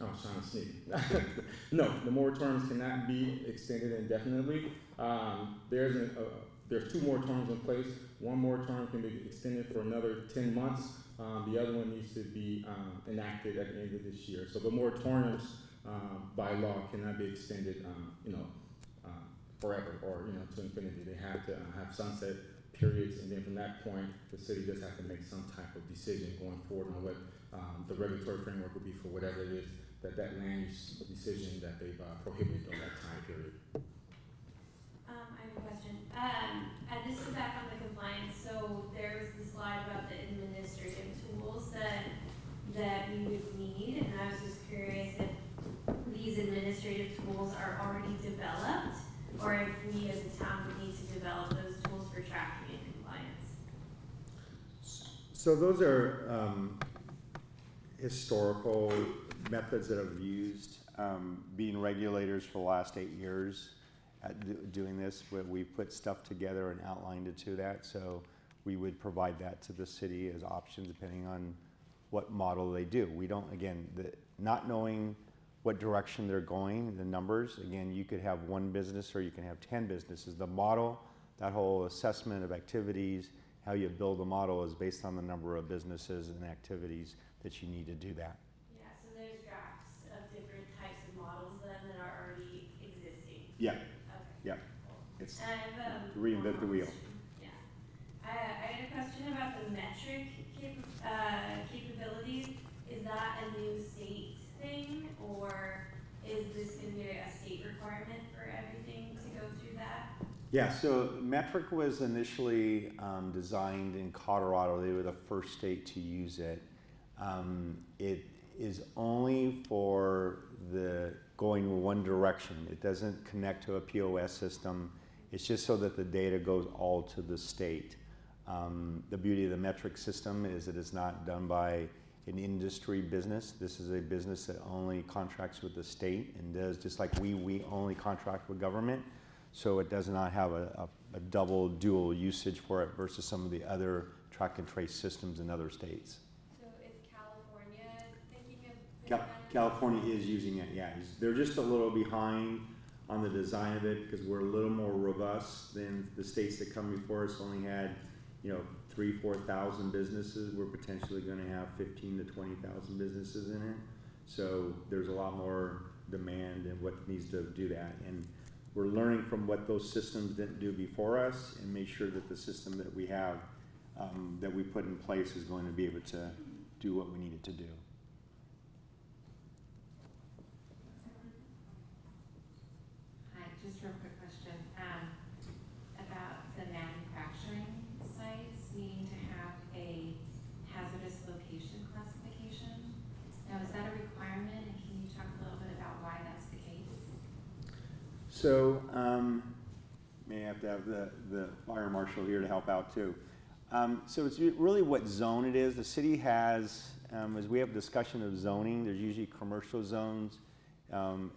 Speaker 1: Oh, I was trying to sneak. No, the moratoriums cannot be extended indefinitely. There's two moratoriums in place. One moratorium can be extended for another 10 months. The other one needs to be enacted at the end of this year. So the moratoriums by law cannot be extended, forever or to infinity. They have to have sunset periods, and then from that point, the city does have to make some type of decision going forward on what the regulatory framework would be for whatever it is that land use decision that they've prohibited during that time period.
Speaker 8: I have a question. This is back on the compliance. So there was the slide about the administrative tools that we would need, and I was just curious if these administrative tools are already developed, or if we as a town would need to develop those tools for tracking and compliance.
Speaker 3: So those are historical methods that have used, being regulators for the last 8 years at doing this. We put stuff together and outlined it to that, so we would provide that to the city as options depending on what model they do. We don't, again, not knowing what direction they're going, the numbers, again, you could have one business or you can have 10 businesses. The model, that whole assessment of activities, how you build a model is based on the number of businesses and activities that you need to do that.
Speaker 8: Yeah, so there's drafts of different types of models then that are already existing.
Speaker 3: Yeah.
Speaker 8: Okay.
Speaker 3: Yeah. It's
Speaker 8: And
Speaker 3: reinvent the wheel.
Speaker 8: Yeah. I had a question about the metric capabilities. Is that a new state thing, or is this going to be a state requirement for everything to go through that?
Speaker 3: Yeah, so metric was initially designed in Colorado. They were the first state to use it. It is only for the going one direction. It doesn't connect to a POS system. It's just so that the data goes all to the state. The beauty of the metric system is it is not done by an industry business. This is a business that only contracts with the state and does, just like we only contract with government. So it does not have a double dual usage for it versus some of the other track and trace systems in other states.
Speaker 8: So is California thinking of putting that in?
Speaker 3: California is using it, yeah. They're just a little behind on the design of it because we're a little more robust than the states that come before us only had, 3,000-4,000 businesses. We're potentially going to have 15,000 to 20,000 businesses in it. So there's a lot more demand and what needs to do that. And we're learning from what those systems didn't do before us and make sure that the system that we have, that we put in place is going to be able to do what we need it to do.
Speaker 9: Hi, just a real quick question about the manufacturing sites needing to have a hazardous location classification. Now, is that a requirement, and can you talk a little bit about why that's the case?
Speaker 3: So, may have to have the fire marshal here to help out too. So it's really what zone it is. The city has, as we have discussion of zoning, there's usually commercial zones,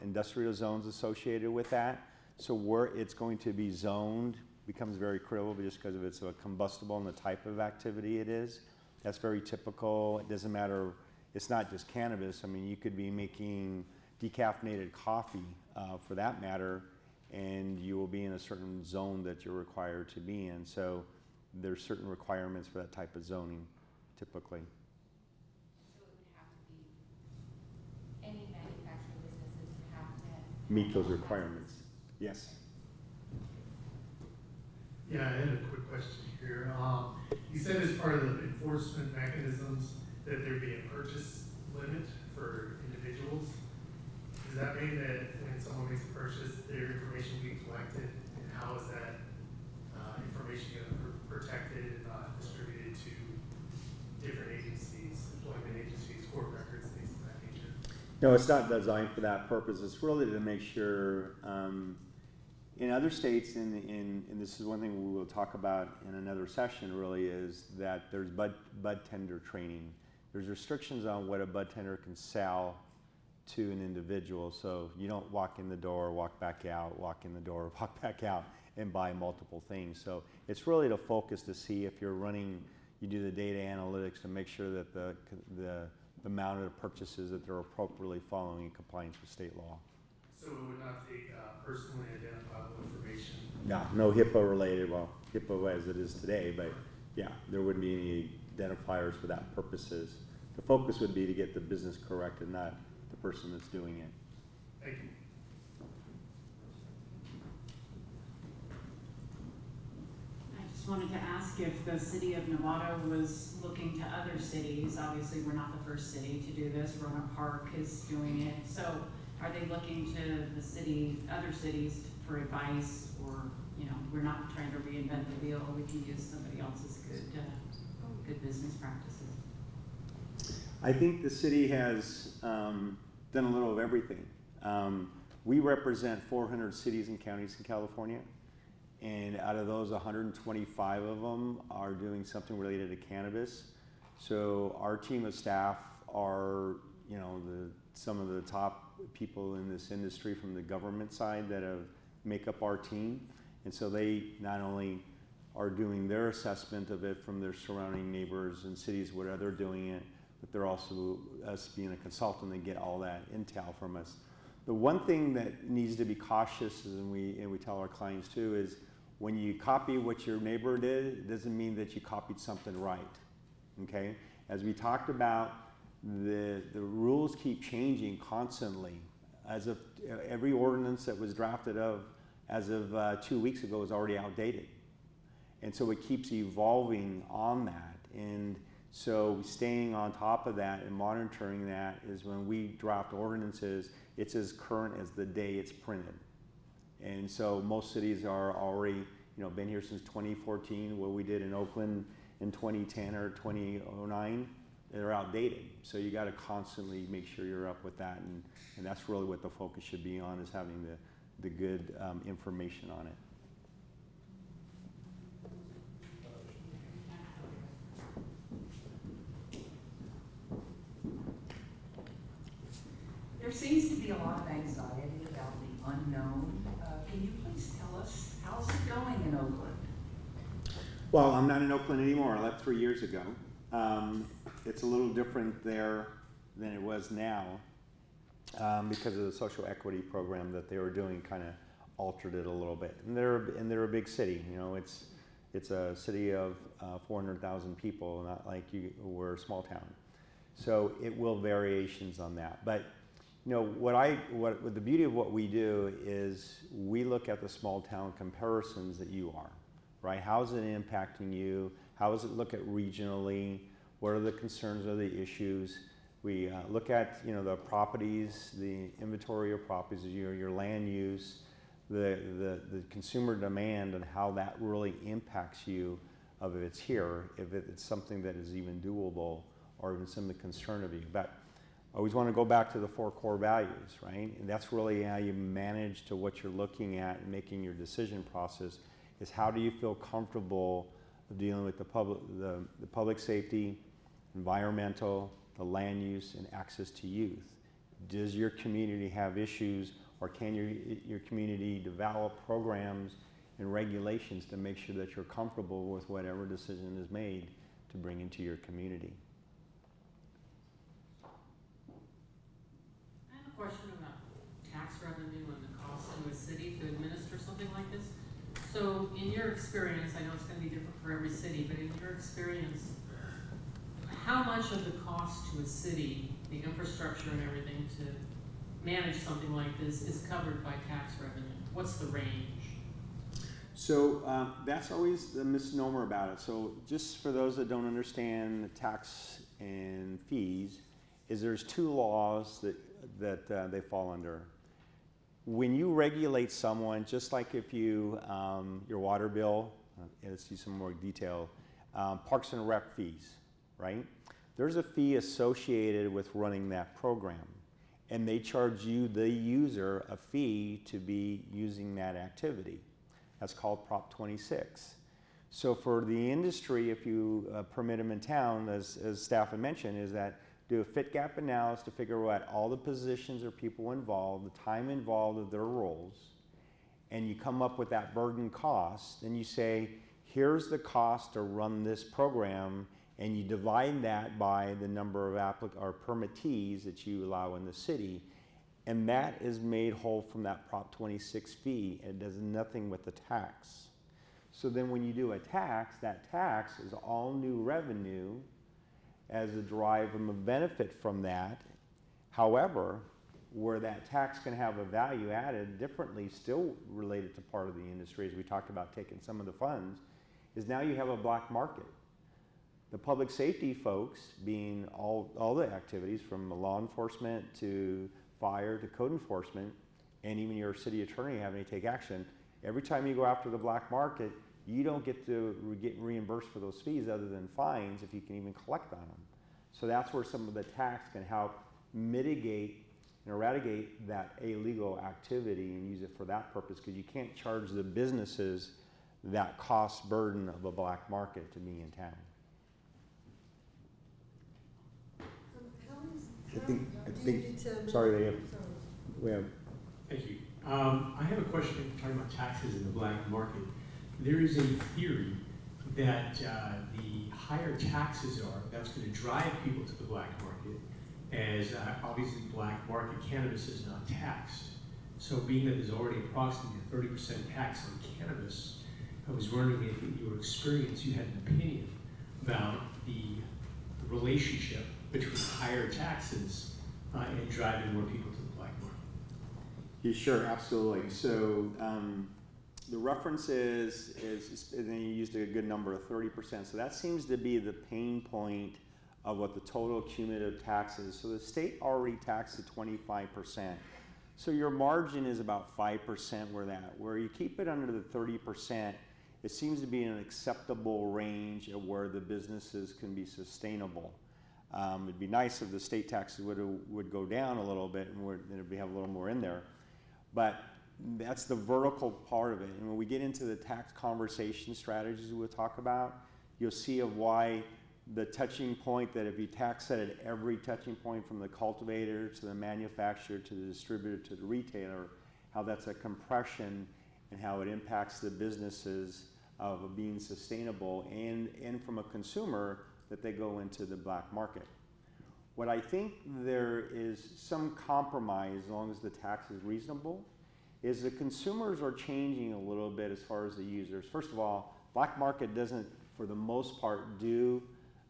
Speaker 3: industrial zones associated with that. So where it's going to be zoned becomes very critical just because of it's a combustible and the type of activity it is. That's very typical. It doesn't matter, it's not just cannabis. I mean, you could be making decaffeinated coffee for that matter, and you will be in a certain zone that you're required to be in. So there's certain requirements for that type of zoning, typically.
Speaker 9: So it would have to be, any manufacturing businesses would have to
Speaker 3: Meet those requirements. Yes.
Speaker 10: Yeah, I had a quick question here. You said as part of the enforcement mechanisms that there'd be a purchase limit for individuals. Does that mean that when someone makes a purchase, their information will be collected, and how is that information going to be protected and not distributed to different agencies, employment agencies, court records, things of that nature?
Speaker 3: No, it's not designed for that purpose. It's really to make sure, in other states, and this is one thing we will talk about in another session really, is that there's bud tender training. There's restrictions on what a bud tender can sell to an individual. So you don't walk in the door, walk back out, walk in the door, walk back out, and buy multiple things. So it's really to focus to see if you're running, you do the data analytics to make sure that the amount of purchases that they're appropriately following in compliance with state law.
Speaker 10: So it would not take personally identifiable information?
Speaker 3: No HIPAA related, well, HIPAA as it is today, but yeah, there wouldn't be any identifiers for that purposes. The focus would be to get the business correct and not the person that's doing it.
Speaker 10: Thank you.
Speaker 7: I just wanted to ask if the city of Novato was looking to other cities. Obviously, we're not the first city to do this. Roanoke Park is doing it. So are they looking to the city, other cities for advice, or, we're not trying to reinvent the wheel. We can use somebody else's good business practices.
Speaker 3: I think the city has done a little of everything. We represent 400 cities and counties in California, and out of those, 125 of them are doing something related to cannabis. So our team of staff are, some of the top people in this industry from the government side that make up our team. And so they not only are doing their assessment of it from their surrounding neighbors and cities where they're doing it, but they're also, us being a consultant, they get all that intel from us. The one thing that needs to be cautious, and we tell our clients too, is when you copy what your neighbor did, it doesn't mean that you copied something right, okay? As we talked about, the rules keep changing constantly. As of every ordinance that was drafted as of 2 weeks ago is already outdated. And so it keeps evolving on that. And so staying on top of that and monitoring that is when we draft ordinances, it's as current as the day it's printed. And so most cities are already, been here since 2014. What we did in Oakland in 2010 or 2009, they're outdated. So you got to constantly make sure you're up with that, and that's really what the focus should be on, is having the good information on it.
Speaker 11: There seems to be a lot of anxiety about the unknown. Can you please tell us, how's it going in Oakland?
Speaker 3: Well, I'm not in Oakland anymore. I left 3 years ago. It's a little different there than it was now because of the social equity program that they were doing kind of altered it a little bit. And they're a big city. You know, it's a city of 400,000 people, not like we're a small town. So it will variations on that. But you know, what the beauty of what we do is we look at the small town comparisons that you are, right? How is it impacting you? How does it look at regionally? What are the concerns or the issues? We look at, you know, the properties, the inventory of properties, your land use, the consumer demand and how that really impacts you if it's here, if it's something that is even doable or even some of the concern of you. But I always want to go back to the 4 core values, right? And that's really how you manage to what you're looking at and making your decision process is how do you feel comfortable dealing with the public safety, environmental, the land use, and access to youth. Does your community have issues, or can your community develop programs and regulations to make sure that you're comfortable with whatever decision is made to bring into your community?
Speaker 12: I have a question about tax revenue and the cost to a city to administer something like this. So in your experience, I know it's going to be different for every city, but in your experience, how much of the cost to a city, the infrastructure and everything to manage something like this is covered by tax revenue? What's the range?
Speaker 3: So that's always the misnomer about it. So just for those that don't understand the tax and fees, is there's 2 laws that they fall under. When you regulate someone, just like if you, your water bill, let's see some more detail, Parks and Rec fees, right? There's a fee associated with running that program, and they charge you, the user, a fee to be using that activity. That's called Prop 26. So for the industry, if you permit them in town, as staff had mentioned, is that do a fit gap analysis to figure out all the positions or people involved, the time involved of their roles, and you come up with that burden cost, and you say, here's the cost to run this program, and you divide that by the number of permittees that you allow in the city, and that is made whole from that Prop 26 fee, and it does nothing with the tax. So then when you do a tax, that tax is all new revenue as a drive and a benefit from that. However, where that tax can have a value added differently, still related to part of the industry, as we talked about taking some of the funds, is now you have a black market. The public safety folks, being all the activities from law enforcement to fire to code enforcement, and even your city attorney having to take action, every time you go after the black market, you don't get to get reimbursed for those fees other than fines if you can even collect on them. So that's where some of the tax can help mitigate and eradicate that illegal activity and use it for that purpose, because you can't charge the businesses that cost burden of a black market to be in town. Sorry, we have.
Speaker 13: Thank you. I have a question talking about taxes in the black market. There is a theory that the higher taxes are, that's going to drive people to the black market, as obviously black market cannabis is not taxed. So being that there's already approximately a 30% tax on cannabis, I was wondering if in your experience you had an opinion about the relationship between higher taxes and driving more people to the black market.
Speaker 3: Yeah, sure, absolutely. So the reference is and then you used a good number of 30%. So that seems to be the pain point of what the total cumulative tax is. So the state already taxed at 25%. So your margin is about 5% where you keep it under the 30%, it seems to be an acceptable range of where the businesses can be sustainable. It'd be nice if the state taxes would go down a little bit and we have a little more in there. But that's the vertical part of it. And when we get into the tax conversation strategies we'll talk about, you'll see of why the touching point that if you tax it at every touching point from the cultivator to the manufacturer to the distributor to the retailer, how that's a compression and how it impacts the businesses of being sustainable, and from a consumer that they go into the black market. What I think there is some compromise, as long as the tax is reasonable, is the consumers are changing a little bit as far as the users. First of all, black market doesn't, for the most part, do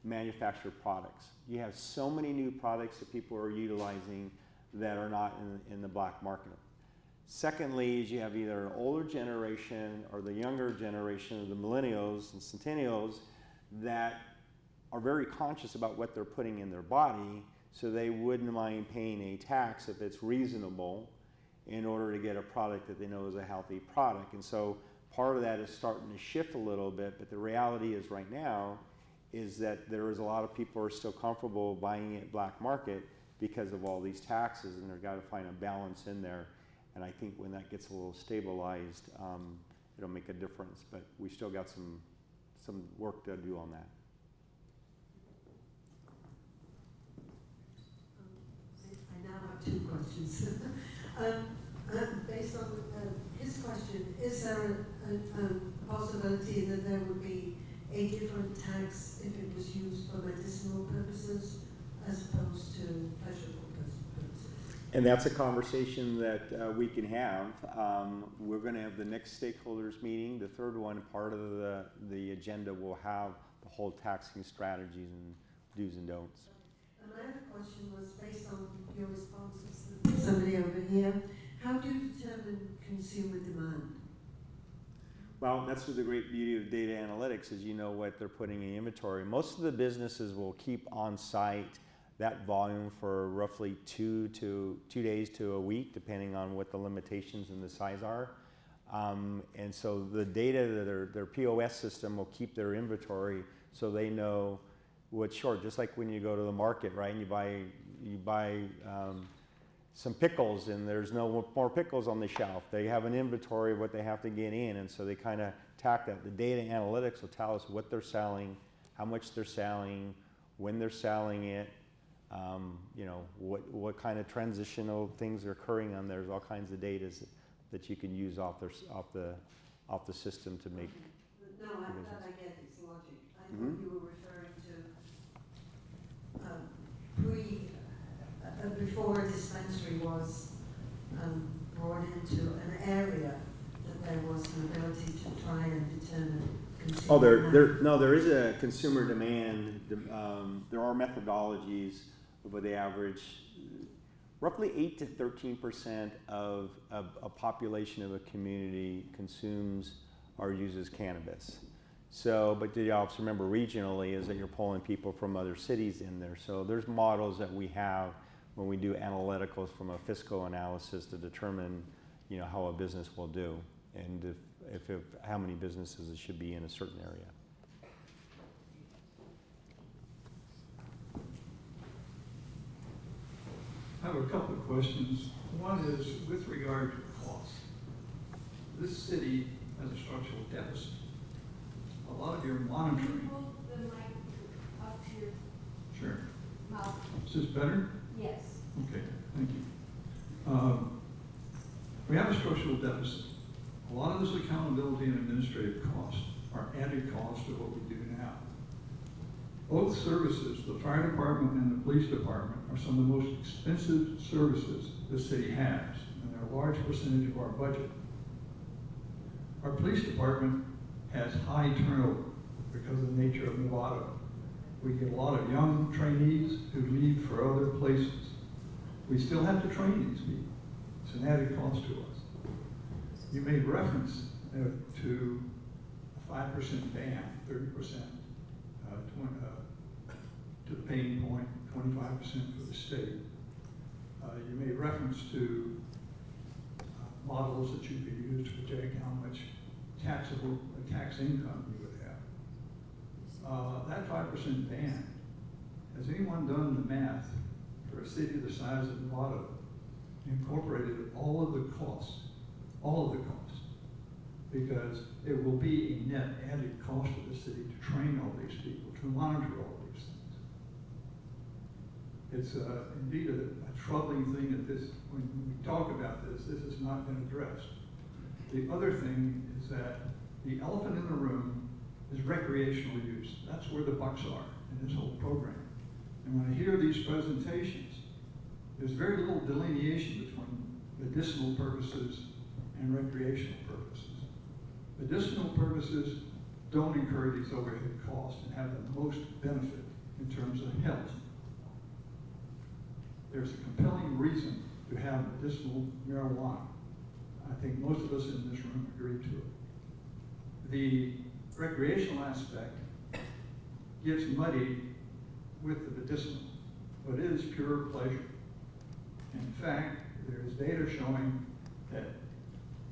Speaker 3: manufactured products. You have so many new products that people are utilizing that are not in the black market. Secondly, is you have either an older generation or the younger generation of the millennials and centennials that are very conscious about what they're putting in their body, so they wouldn't mind paying a tax if it's reasonable in order to get a product that they know is a healthy product. And so part of that is starting to shift a little bit, but the reality is right now is that there is a lot of people who are still comfortable buying it black market because of all they've taxes, and they've got to find a balance in there. And I think when that gets a little stabilized, it'll make a difference, but we still got some work to do on that.
Speaker 5: I now have two questions. Based on his question, is there a possibility that there would be a different tax if it was used for medicinal purposes as opposed to pleasurable purposes?
Speaker 3: And that's a conversation that we can have. We're going to have the next stakeholders meeting. The third one, part of the agenda, will have the whole taxing strategies and do's and don'ts.
Speaker 5: My other question was based on your responses to somebody over here. How do you determine consumer demand?
Speaker 3: Well, that's the great beauty of data analytics, is you know what they're putting in inventory. Most of the businesses will keep on site that volume for roughly 2 days to a week, depending on what the limitations and the size are. And so the data that their POS system will keep their inventory so they know what's short. Just like when you go to the market, right? And you buy some pickles and there's no more pickles on the shelf. They have an inventory of what they have to get in, and so they kind of tack that. The data analytics will tell us what they're selling, how much they're selling, when they're selling it, you know, what kind of transitional things are occurring on there. There's all kinds of data that you can use off the system to make.
Speaker 5: No, I get its logic. I thought you were referring to before a dispensary was brought into an area, that there was an ability to try and determine consumer demand.
Speaker 3: There is a consumer demand. There are methodologies, but they average roughly 8 to 13% of a population of a community consumes or uses cannabis. So, but you also remember regionally is that you're pulling people from other cities in there. So there's models that we have when we do analyticals from a fiscal analysis to determine, you know, how a business will do and if how many businesses it should be in a certain area.
Speaker 14: I have a couple of questions. One is with regard to cost. This city has a structural deficit. A lot of your monitoring.
Speaker 2: Can you hold the mic up to your
Speaker 14: Sure.
Speaker 2: mouth?
Speaker 14: Is this better?
Speaker 2: Yes.
Speaker 14: Okay, thank you. We have a structural deficit. A lot of this accountability and administrative costs are added costs to what we do now. Both services, the fire department and the police department, are some of the most expensive services the city has, and they're a large percentage of our budget. Our police department has high turnover because of the nature of Novato. We get a lot of young trainees who leave for other places. We still have to train these people. It's an added cost to us. You made reference to a 5% ban, 30% to the paying point, 25% for the state. You made reference to models that you could use to project how much taxable tax income you would have. That 5% ban, has anyone done the math for a city the size of Novato, incorporated all of the costs, because it will be a net added cost to the city to train all these people, to monitor all these It's indeed a troubling thing that this, when we talk about this, this has not been addressed. The other thing is that the elephant in the room is recreational use. That's where the bucks are in this whole program. And when I hear these presentations, there's very little delineation between medicinal purposes and recreational purposes. Medicinal purposes don't incur these overhead costs and have the most benefit in terms of health. There's a compelling reason to have medicinal marijuana. I think most of us in this room agree to it. The recreational aspect gets muddied with the medicinal, but it is pure pleasure. In fact, there is data showing that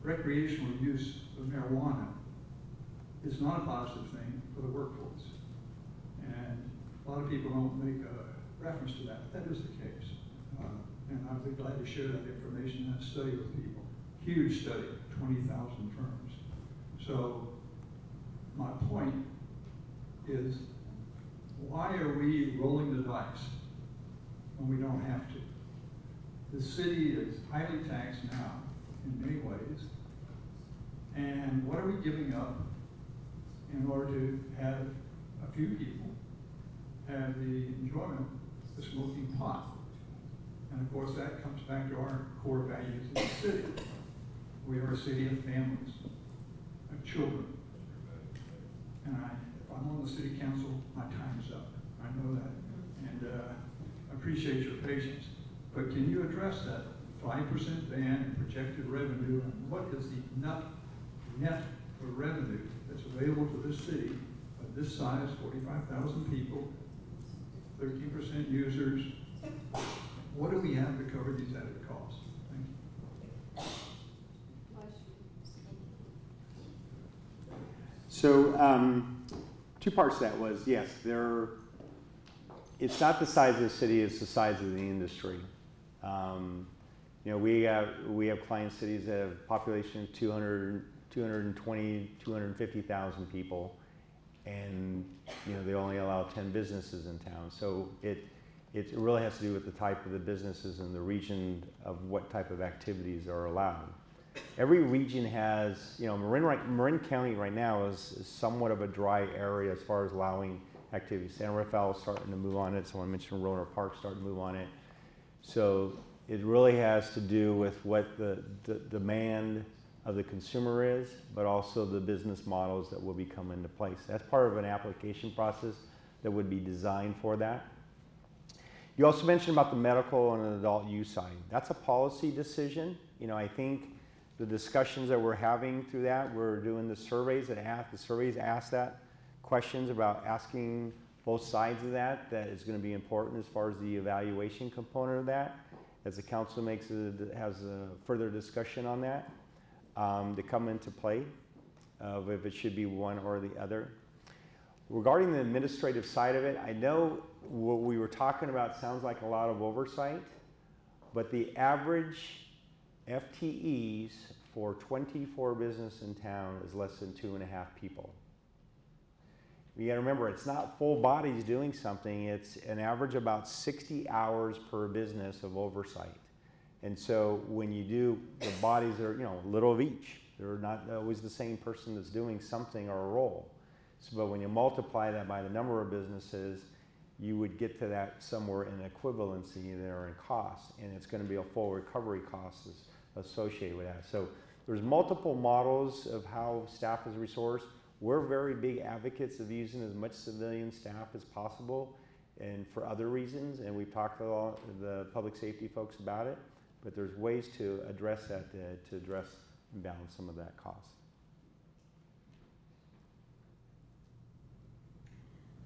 Speaker 14: recreational use of marijuana is not a positive thing for the workforce. And a lot of people don't make a reference to that, but that is the case. And I'd be glad to share that information, that study with people. Huge study, 20,000 firms. So my point is, why are we rolling the dice when we don't have to? The city is highly taxed now in many ways. And what are we giving up in order to have a few people have the enjoyment of smoking pot? And of course, that comes back to our core values in the city. We are a city of families, of children. And if I'm on the city council, my time is up. I know that. And I appreciate your patience. But can you address that 5% ban in projected revenue? And what is the net revenue that's available to this city of this size, 45,000 people, 13% users? What do we have to cover these added costs? Thank you.
Speaker 3: So two parts to that was, yes, it's not the size of the city, it's the size of the industry. You know, we have client cities that have a population of 220, 250,000 people, and you know, they only allow 10 businesses in town. So it really has to do with the type of the businesses and the region of what type of activities are allowed. Every region has, you know, Marin County right now is somewhat of a dry area as far as allowing activities. San Rafael is starting to move on it. Someone mentioned Roller Park starting to move on it. So it really has to do with what the demand of the consumer is, but also the business models that will be coming into place. That's part of an application process that would be designed for that. You also mentioned about the medical and adult use side. That's a policy decision. You know, I think the discussions that we're having through that, we're doing the surveys that ask that questions about asking both sides of that is going to be important as far as the evaluation component of that. As the council has a further discussion on that to come into play of if it should be one or the other. Regarding the administrative side of it, I know what we were talking about sounds like a lot of oversight, but the average FTEs for 24 businesses in town is less than 2.5 people. You gotta remember, it's not full bodies doing something, it's an average about 60 hours per business of oversight. And so when you do, the bodies are, you know, a little of each. They're not always the same person that's doing something or a role. So, but when you multiply that by the number of businesses, you would get to that somewhere in equivalency there in cost, and it's going to be a full recovery cost associated with that. So there's multiple models of how staff is resourced. We're very big advocates of using as much civilian staff as possible, and for other reasons, and we've talked to all the public safety folks about it, but there's ways to address that, to address and balance some of that cost.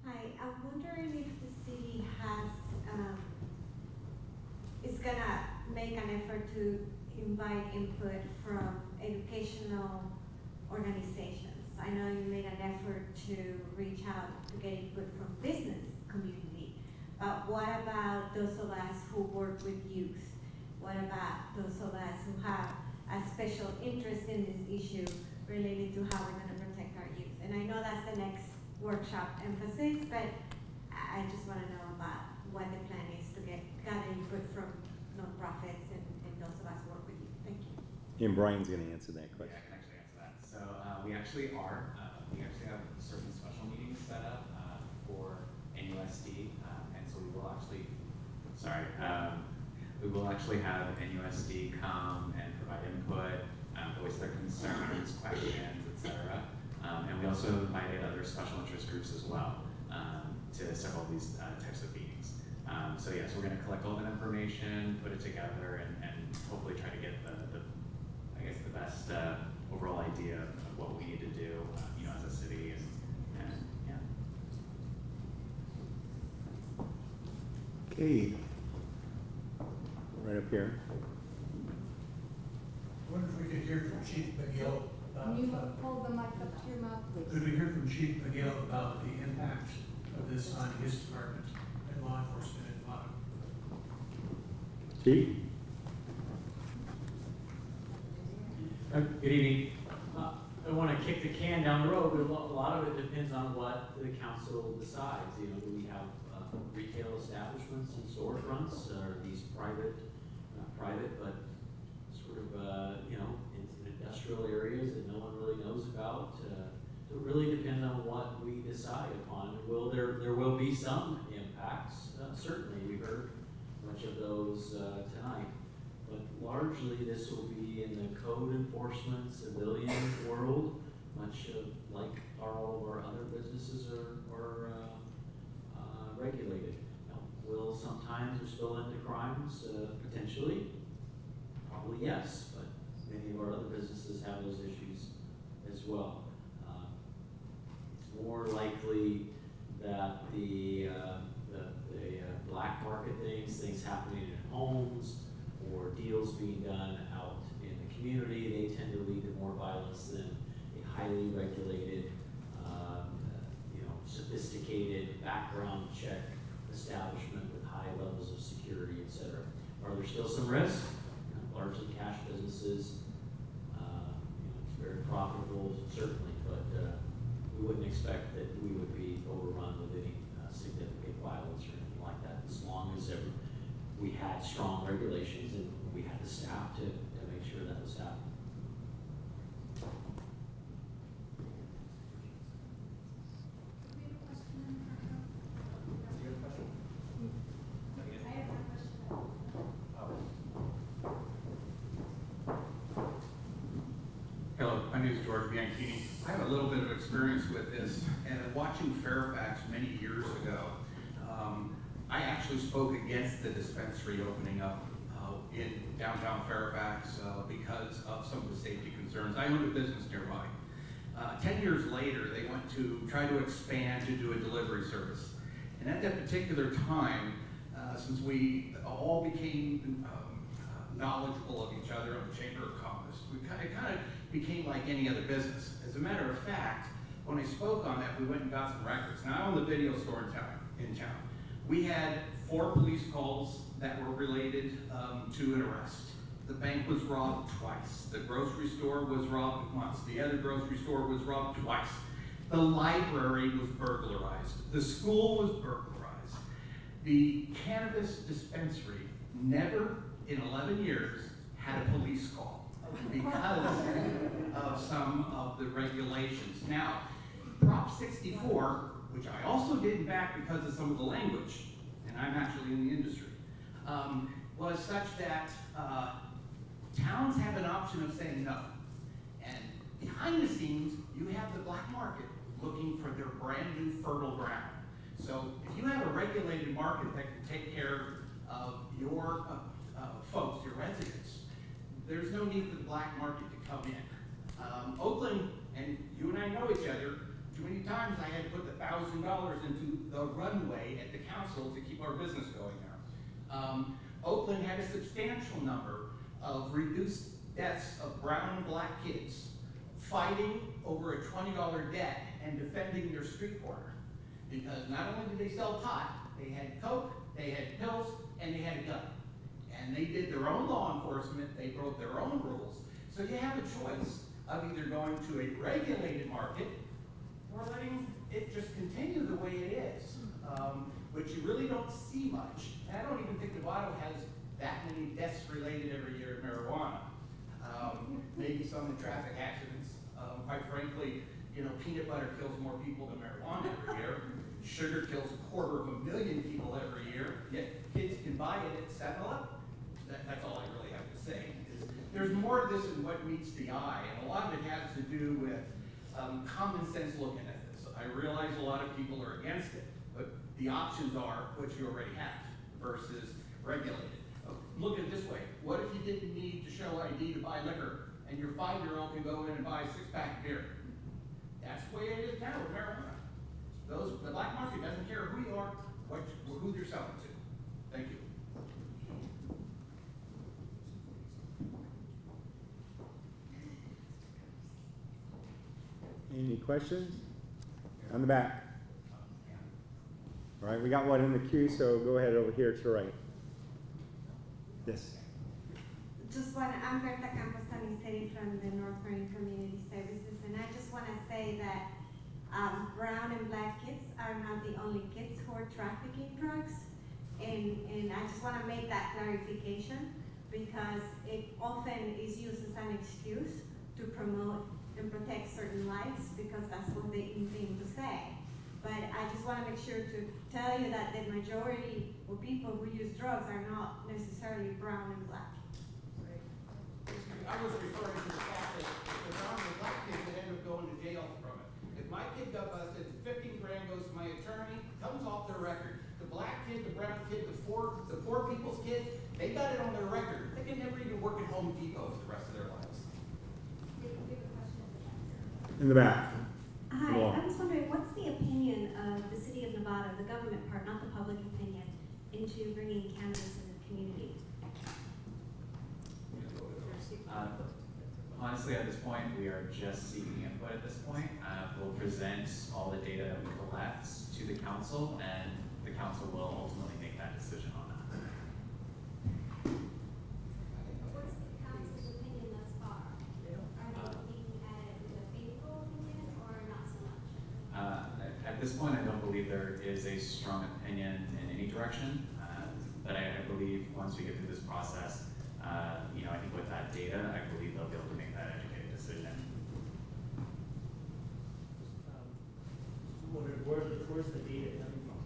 Speaker 15: Hi, I'm wondering if the city has, is gonna make an effort to invite input from educational organizations. I know you made an effort to reach out to get input from business community, but what about those of us who work with youth? What about those of us who have a special interest in this issue related to how we're gonna protect our youth? And I know that's the next workshop emphasis, but I just want to know about what the plan is to get gather input from nonprofits and those of us who work with you? Thank you.
Speaker 3: And Brian's going to answer that question.
Speaker 16: Yeah, I can actually answer that. So we actually have certain special meetings set up for NUSD, and so we will actually, we will actually have NUSD come and provide input, voice their concerns, questions, etc. And we also invited other special interest groups as well to several of these types of meetings. So yes, we're going to collect all that information, put it together, and hopefully try to get the best overall idea of what we need to do, as a city, and yeah.
Speaker 3: Okay, right up here.
Speaker 17: I wonder if we could hear from Chief McGill about.
Speaker 2: Can you hold the mic up to your mouth, please?
Speaker 17: Could we hear from Chief McGill about the impact of this on his department and law enforcement in Novato?
Speaker 3: Chief?
Speaker 18: Good evening. I want to kick the can down the road, but a lot of it depends on what the council decides. Do we have retail establishments and storefronts? Are these private, not private, but sort of, in industrial areas that no one really knows about? So it really depends on what we decide upon. There will be some impacts, certainly. We heard much of those tonight. But largely this will be in the code enforcement civilian world, much of like all of our other businesses are regulated. Now, will sometimes we spill into crimes? Potentially, probably yes, but many of our other businesses have those issues as well. It's more likely that the black market things happening in homes, or deals being done out in the community, they tend to lead to more violence than a highly regulated, sophisticated background check establishment with high levels of security, et cetera. Are there still some risks? Largely cash businesses, it's very profitable, certainly, but we wouldn't expect that we would be overrun with any significant violence or anything like that, as long as we had strong regulations and we had the staff to make sure that was happening.
Speaker 19: Hello, my name is George Bianchini. I have a little bit of experience with this, and watching Fairfax many years ago, I actually spoke against the dispensary opening up in downtown Fairfax because of some of the safety concerns. I owned a business nearby. 10 years later, they went to try to expand to do a delivery service. And at that particular time, since we all became knowledgeable of each other in the Chamber of Commerce, it kind of became like any other business. As a matter of fact, when I spoke on that, we went and got some records. Now, I own the video store in town. We had 4 police calls that were related to an arrest. The bank was robbed twice. The grocery store was robbed once. The other grocery store was robbed twice. The library was burglarized. The school was burglarized. The cannabis dispensary never, in 11 years, had a police call because of some of the regulations. Now, Prop 64, which I also didn't back because of some of the language, and I'm actually in the industry, was such that towns have an option of saying no. And behind the scenes, you have the black market looking for their brand new fertile ground. So if you have a regulated market that can take care of your folks, your residents, there's no need for the black market to come in. Oakland, and you and I know each other, too many times I had to put $1,000 into the runway at the council to keep our business going there. Oakland had a substantial number of reduced deaths of brown and black kids fighting over a $20 debt and defending their street corner. Because not only did they sell pot, they had coke, they had pills, and they had a gun. And they did their own law enforcement, they broke their own rules. So you have a choice of either going to a regulated market or letting it just continue the way it is. but you really don't see much. And I don't even think Novato has that many deaths related every year to marijuana. Maybe some in traffic accidents. Quite frankly, you know, peanut butter kills more people than marijuana every year. Sugar kills 250,000 people every year, yet kids can buy it at 7-Eleven. That's all I really have to say. There's more of this than what meets the eye, and a lot of it has to do with common sense looking at this. I realize a lot of people are against it, but the options are what you already have versus regulated. Look at it this way. What if you didn't need to show ID to buy liquor, and your 5-year-old can go in and buy a 6-pack of beer? That's the way it is now with marijuana. The black market doesn't care who you are, who you're selling to. Thank you.
Speaker 3: Any questions? On the back. All right, we got one in the queue, so go ahead over here to the right. Yes.
Speaker 15: I'm Berta Campos Taniceri from the North Marine Community Services, and I just want to say that brown and black kids are not the only kids who are trafficking drugs, and I just want to make that clarification because it often is used as an excuse to promote and protect certain lives because that's what they intend to say. But I just want to make sure to tell you that the majority of people who use drugs are not necessarily brown and black.
Speaker 19: I was referring to the fact that the brown and black kids that end up going to jail from it. If my kid got busted, 15 grand goes to my attorney, comes off their record. The black kid, the brown kid, the poor people's kids, they got it on their record. They can never even work at Home Depot for the rest of their lives.
Speaker 3: In the back.
Speaker 15: Hi, I was wondering, what's the opinion of the city of Novato, the government part, not the public opinion, into bringing cannabis in the community?
Speaker 16: Honestly, at this point, we are just seeking input at this point. We'll present all the data that we collect to the council, and the council will ultimately make that decision on that.
Speaker 2: What's the council's opinion thus far? Are they looking at it with a favorable opinion or not so much?
Speaker 16: At this point, I don't believe there is a strong opinion in any direction, but I believe once we get through this process, I think with that data, I believe they'll be able to make that educated decision.
Speaker 20: Where's the data coming from?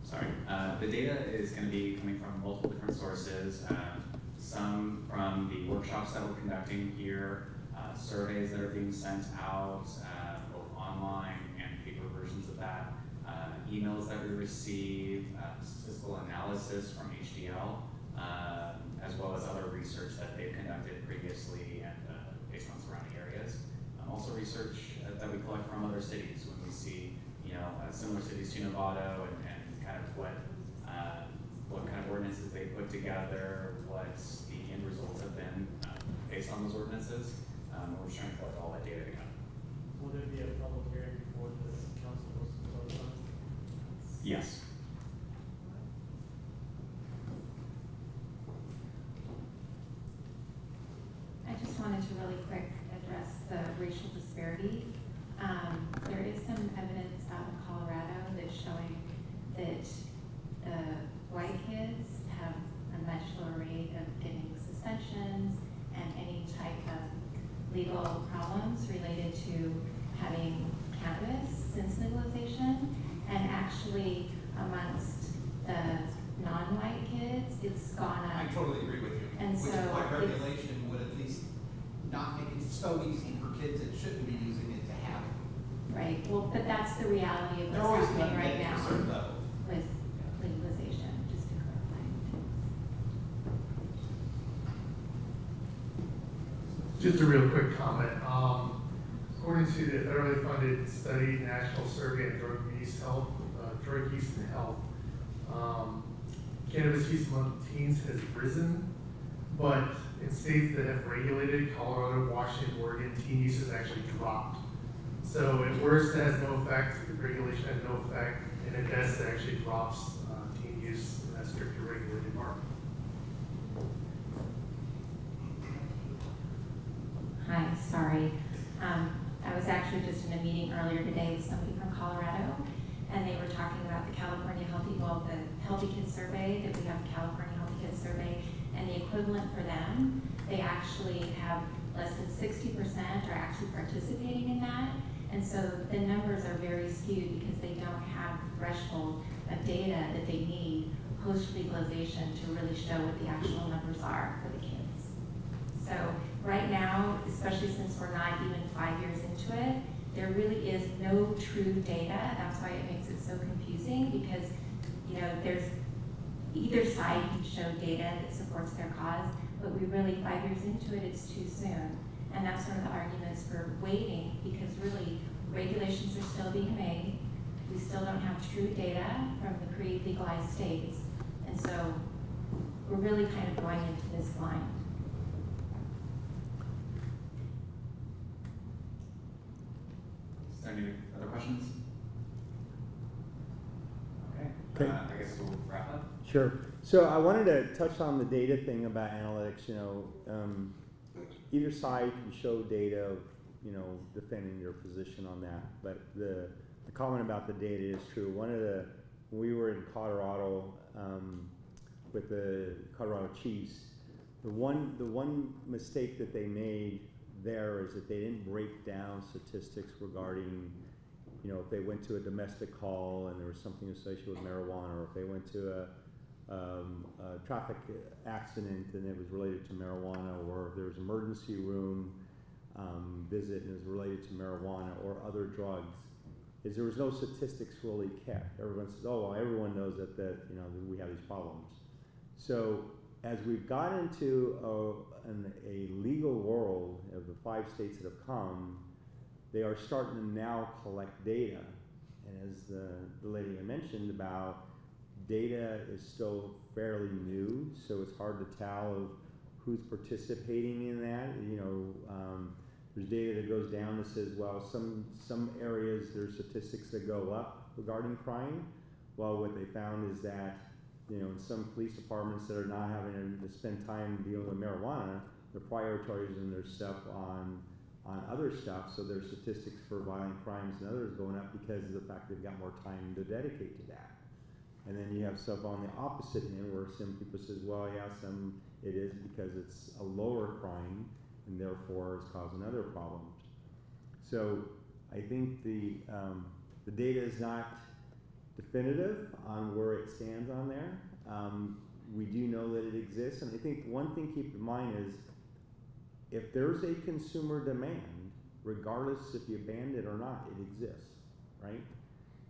Speaker 16: Sorry, the data is going to be coming from multiple different sources. Some from the workshops that we're conducting here, surveys that are being sent out, both online and paper versions of that, emails that we receive, statistical analysis from HDL, as well as other research that they've conducted previously and based on surrounding areas. Also research that we collect from other cities when we see, similar cities to Novato and kind of what kind of ordinances they put together, what the end results have been based on those ordinances. We're just trying to collect all that data together.
Speaker 20: Will there be a public hearing before the council goes to vote on it?
Speaker 16: Yes.
Speaker 9: I just wanted to really quick address the racial disparity. There is some evidence out of Colorado that's showing that white kids have a much lower rate of getting suspensions and any type of legal problems related to having cannabis since legalization. And actually, amongst the non-white kids, it's gone up.
Speaker 19: I totally agree with you.
Speaker 9: And
Speaker 19: which
Speaker 9: so
Speaker 19: is why regulation would at least not make it so easy for kids that shouldn't be using it to have it.
Speaker 9: Right. Well, but that's the reality of
Speaker 19: They're
Speaker 9: what's
Speaker 19: always
Speaker 9: happening right
Speaker 19: to a
Speaker 9: now
Speaker 19: certain level.
Speaker 9: with legalization, just to clarify.
Speaker 10: Just a real quick comment. According to the federally funded study, National Survey of Drug Use and Health, cannabis use among teens has risen, but in states that have regulated, Colorado, Washington, Oregon, teen use has actually dropped. So at worst, it has no effect. The regulation has no effect, and at best, it actually drops teen use in that strictly regulated market.
Speaker 9: Hi, sorry. I was actually just in a meeting earlier today with somebody from Colorado, and they were talking about the California the Healthy Kids Survey, that we have the California Healthy Kids Survey, and the equivalent for them, they actually have less than 60% are actually participating in that. And so the numbers are very skewed because they don't have the threshold of data that they need post-legalization to really show what the actual numbers are for the kids. So right now, especially since we're not even 5 years into it, there really is no true data. That's why it makes it so confusing, because there's either side can show data that supports their cause, but we really, 5 years into it, it's too soon. And that's one of the arguments for waiting, because really regulations are still being made. We still don't have true data from the pre-legalized states. And so we're really kind of going into this blind.
Speaker 16: Is there any other questions?
Speaker 3: Okay.
Speaker 16: I guess we'll wrap up.
Speaker 3: Sure. So I wanted to touch on the data thing about analytics. Either side can show data of, defending their position on that. But the comment about the data is true. When we were in Colorado with the Colorado Chiefs, the one mistake that they made there is that they didn't break down statistics regarding, if they went to a domestic call and there was something associated with marijuana, or if they went to a traffic accident and it was related to marijuana, or if there was an emergency room visit and it was related to marijuana or other drugs, is there was no statistics really kept. Everyone says, oh, well, everyone knows that we have these problems. So as we've got into a legal world of the 5 states that have come, they are starting to now collect data. And as the lady I mentioned about, data is still fairly new, so it's hard to tell of who's participating in that. There's data that goes down that says, well, some areas there's statistics that go up regarding crime. Well, what they found is that, in some police departments that are not having to spend time dealing with marijuana, they're prioritizing their stuff on other stuff, so their statistics for violent crimes and others going up because of the fact they've got more time to dedicate to that. And then you have stuff on the opposite end where some people says, well, yeah, it is because it's a lower crime and therefore it's causing other problems. So I think the data is not definitive on where it stands on there. We do know that it exists, and I think one thing to keep in mind is if there's a consumer demand, regardless if you banned it or not, it exists, right?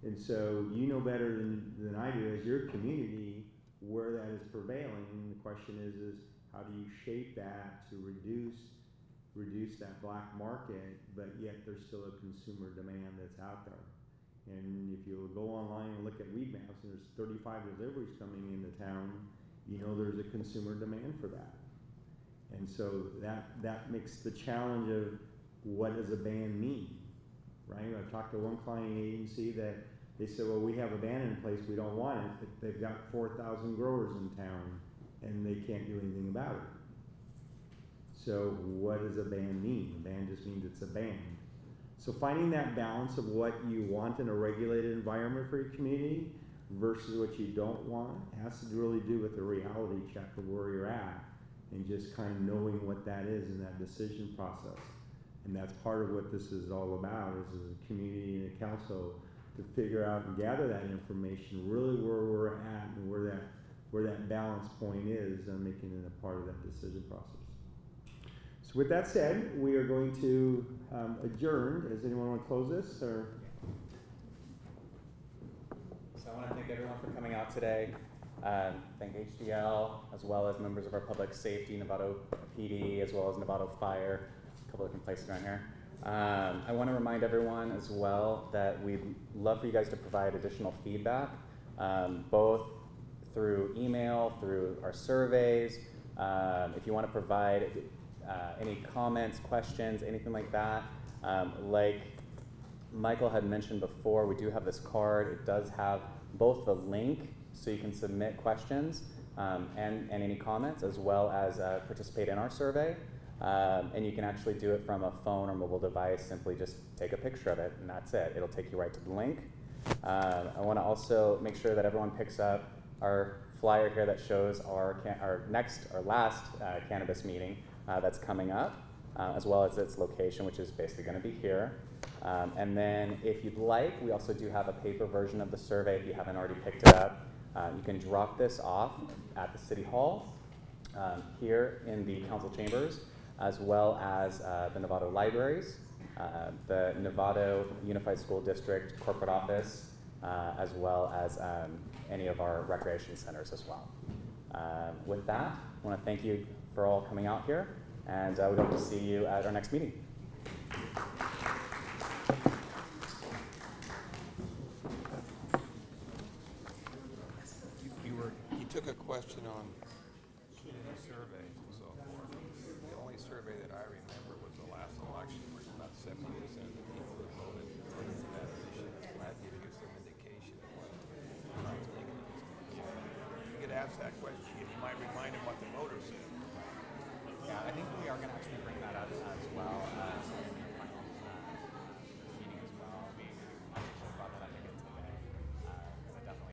Speaker 3: And so you know better than I do as your community where that is prevailing. And the question is how do you shape that to reduce that black market, but yet there's still a consumer demand that's out there. And if you go online and look at weed maps, and there's 35 deliveries coming into town, there's a consumer demand for that. And so that makes the challenge of what does a ban mean, right? I've talked to one client agency that they said, well, we have a ban in place, we don't want it, but they've got 4,000 growers in town and they can't do anything about it. So what does a ban mean? A ban just means it's a ban. So finding that balance of what you want in a regulated environment for your community versus what you don't want has to really do with the reality check of where you're at and just kind of knowing what that is in that decision process. And that's part of what this is all about, is as a community and a council to figure out and gather that information, really where we're at and where that balance point is and making it a part of that decision process. So with that said, we are going to adjourn. Does anyone want to close this? Or?
Speaker 16: So I want to thank everyone for coming out today. Thank HDL, as well as members of our public safety, Novato PD, as well as Novato Fire, a couple different places around here. I want to remind everyone as well that we'd love for you guys to provide additional feedback, both through email, through our surveys. If you want to provide any comments, questions, anything like that. Like Michael had mentioned before, we do have this card. It does have both the link so you can submit questions and any comments, as well as participate in our survey. And you can actually do it from a phone or mobile device. Simply just take a picture of it, and that's it. It'll take you right to the link. I want to also make sure that everyone picks up our flyer here that shows our last cannabis meeting that's coming up, as well as its location, which is basically going to be here. And then if you'd like, we also do have a paper version of the survey if you haven't already picked it up. You can drop this off at the City Hall here in the council chambers, as well as the Novato libraries, the Novato Unified School District corporate office, as well as any of our recreation centers as well. With that, I want to thank you for all coming out here, and we hope to see you at our next meeting.
Speaker 21: You took a question on community surveys and so forth. The only survey that I remember was the last election, where about 70% of the people that voted for that issue. That gives you some indication of what Trump's thinking. You could ask that question, and you might remind him what the